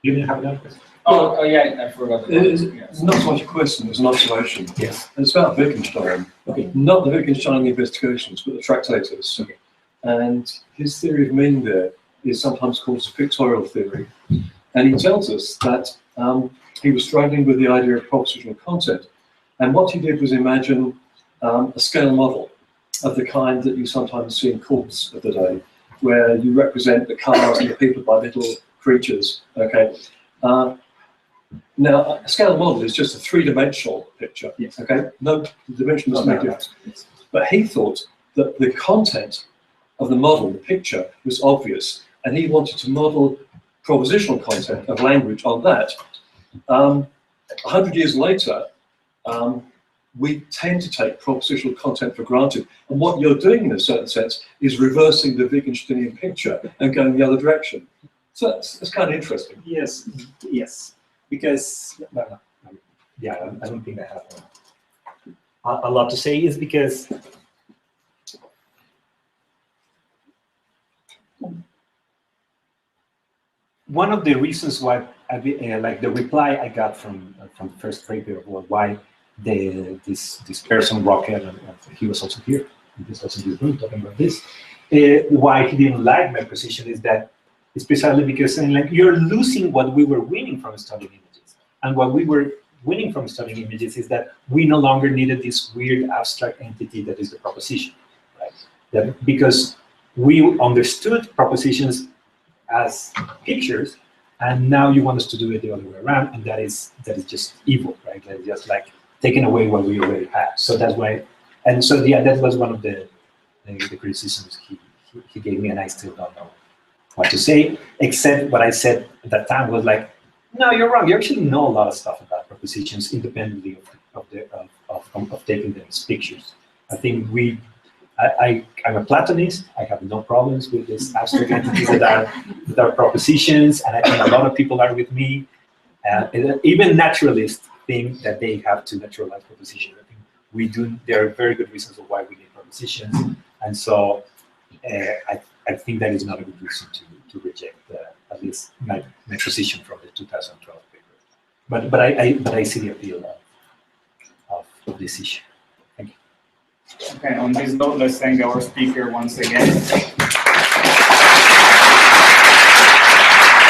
didn't have another question? Oh yeah, I forgot. It's not so much a question, it's an observation. Yes. It's about Wittgenstein. Okay. Not the Wittgenstein investigations, but the Tractatus. Okay. And his theory of meaning there is sometimes called a pictorial theory. And he tells us that he was struggling with the idea of propositional content. And what he did was imagine a scale model of the kind that you sometimes see in courts of the day, where you represent the cars and the people by little creatures. Okay. Now, a scale model is just a three-dimensional picture. Yes. Okay. No dimension is no difference. Yes. But he thought that the content of the model, the picture, was obvious, and he wanted to model propositional content of language on that. 100 years later, we tend to take propositional content for granted. And what you're doing in a certain sense is reversing the Wittgensteinian picture and going the other direction. So that's kind of interesting. Yes, yes. Because, yeah, I don't think I have a lot to say, is because one of the reasons why like the reply I got from the first paper was why this person Rocket, and he was also here, he was also in this room talking about this, why he didn't like my position is that especially because like you're losing what we were winning from studying images, and what we were winning from studying images is that we no longer needed this weird abstract entity that is the proposition, right? That because we understood propositions as pictures, and now you want us to do it the other way around, and that is just evil, right? That is just like taking away what we already had. So that's why, and so yeah, that was one of the criticisms he gave me, and I still don't know what to say, except what I said at that time was like, no, you're wrong. You actually know a lot of stuff about propositions independently of taking them as pictures. I think I'm a Platonist. I have no problems with these abstract entities that are propositions, and I think a lot of people are with me. Even naturalists think that they have to naturalize propositions. I think we do. There are very good reasons of why we need propositions, and so I think that is not a good reason to reject at least my position from the 2012 paper. But I see the appeal of this issue. Thank you. Okay, on this note, let's thank our speaker once again.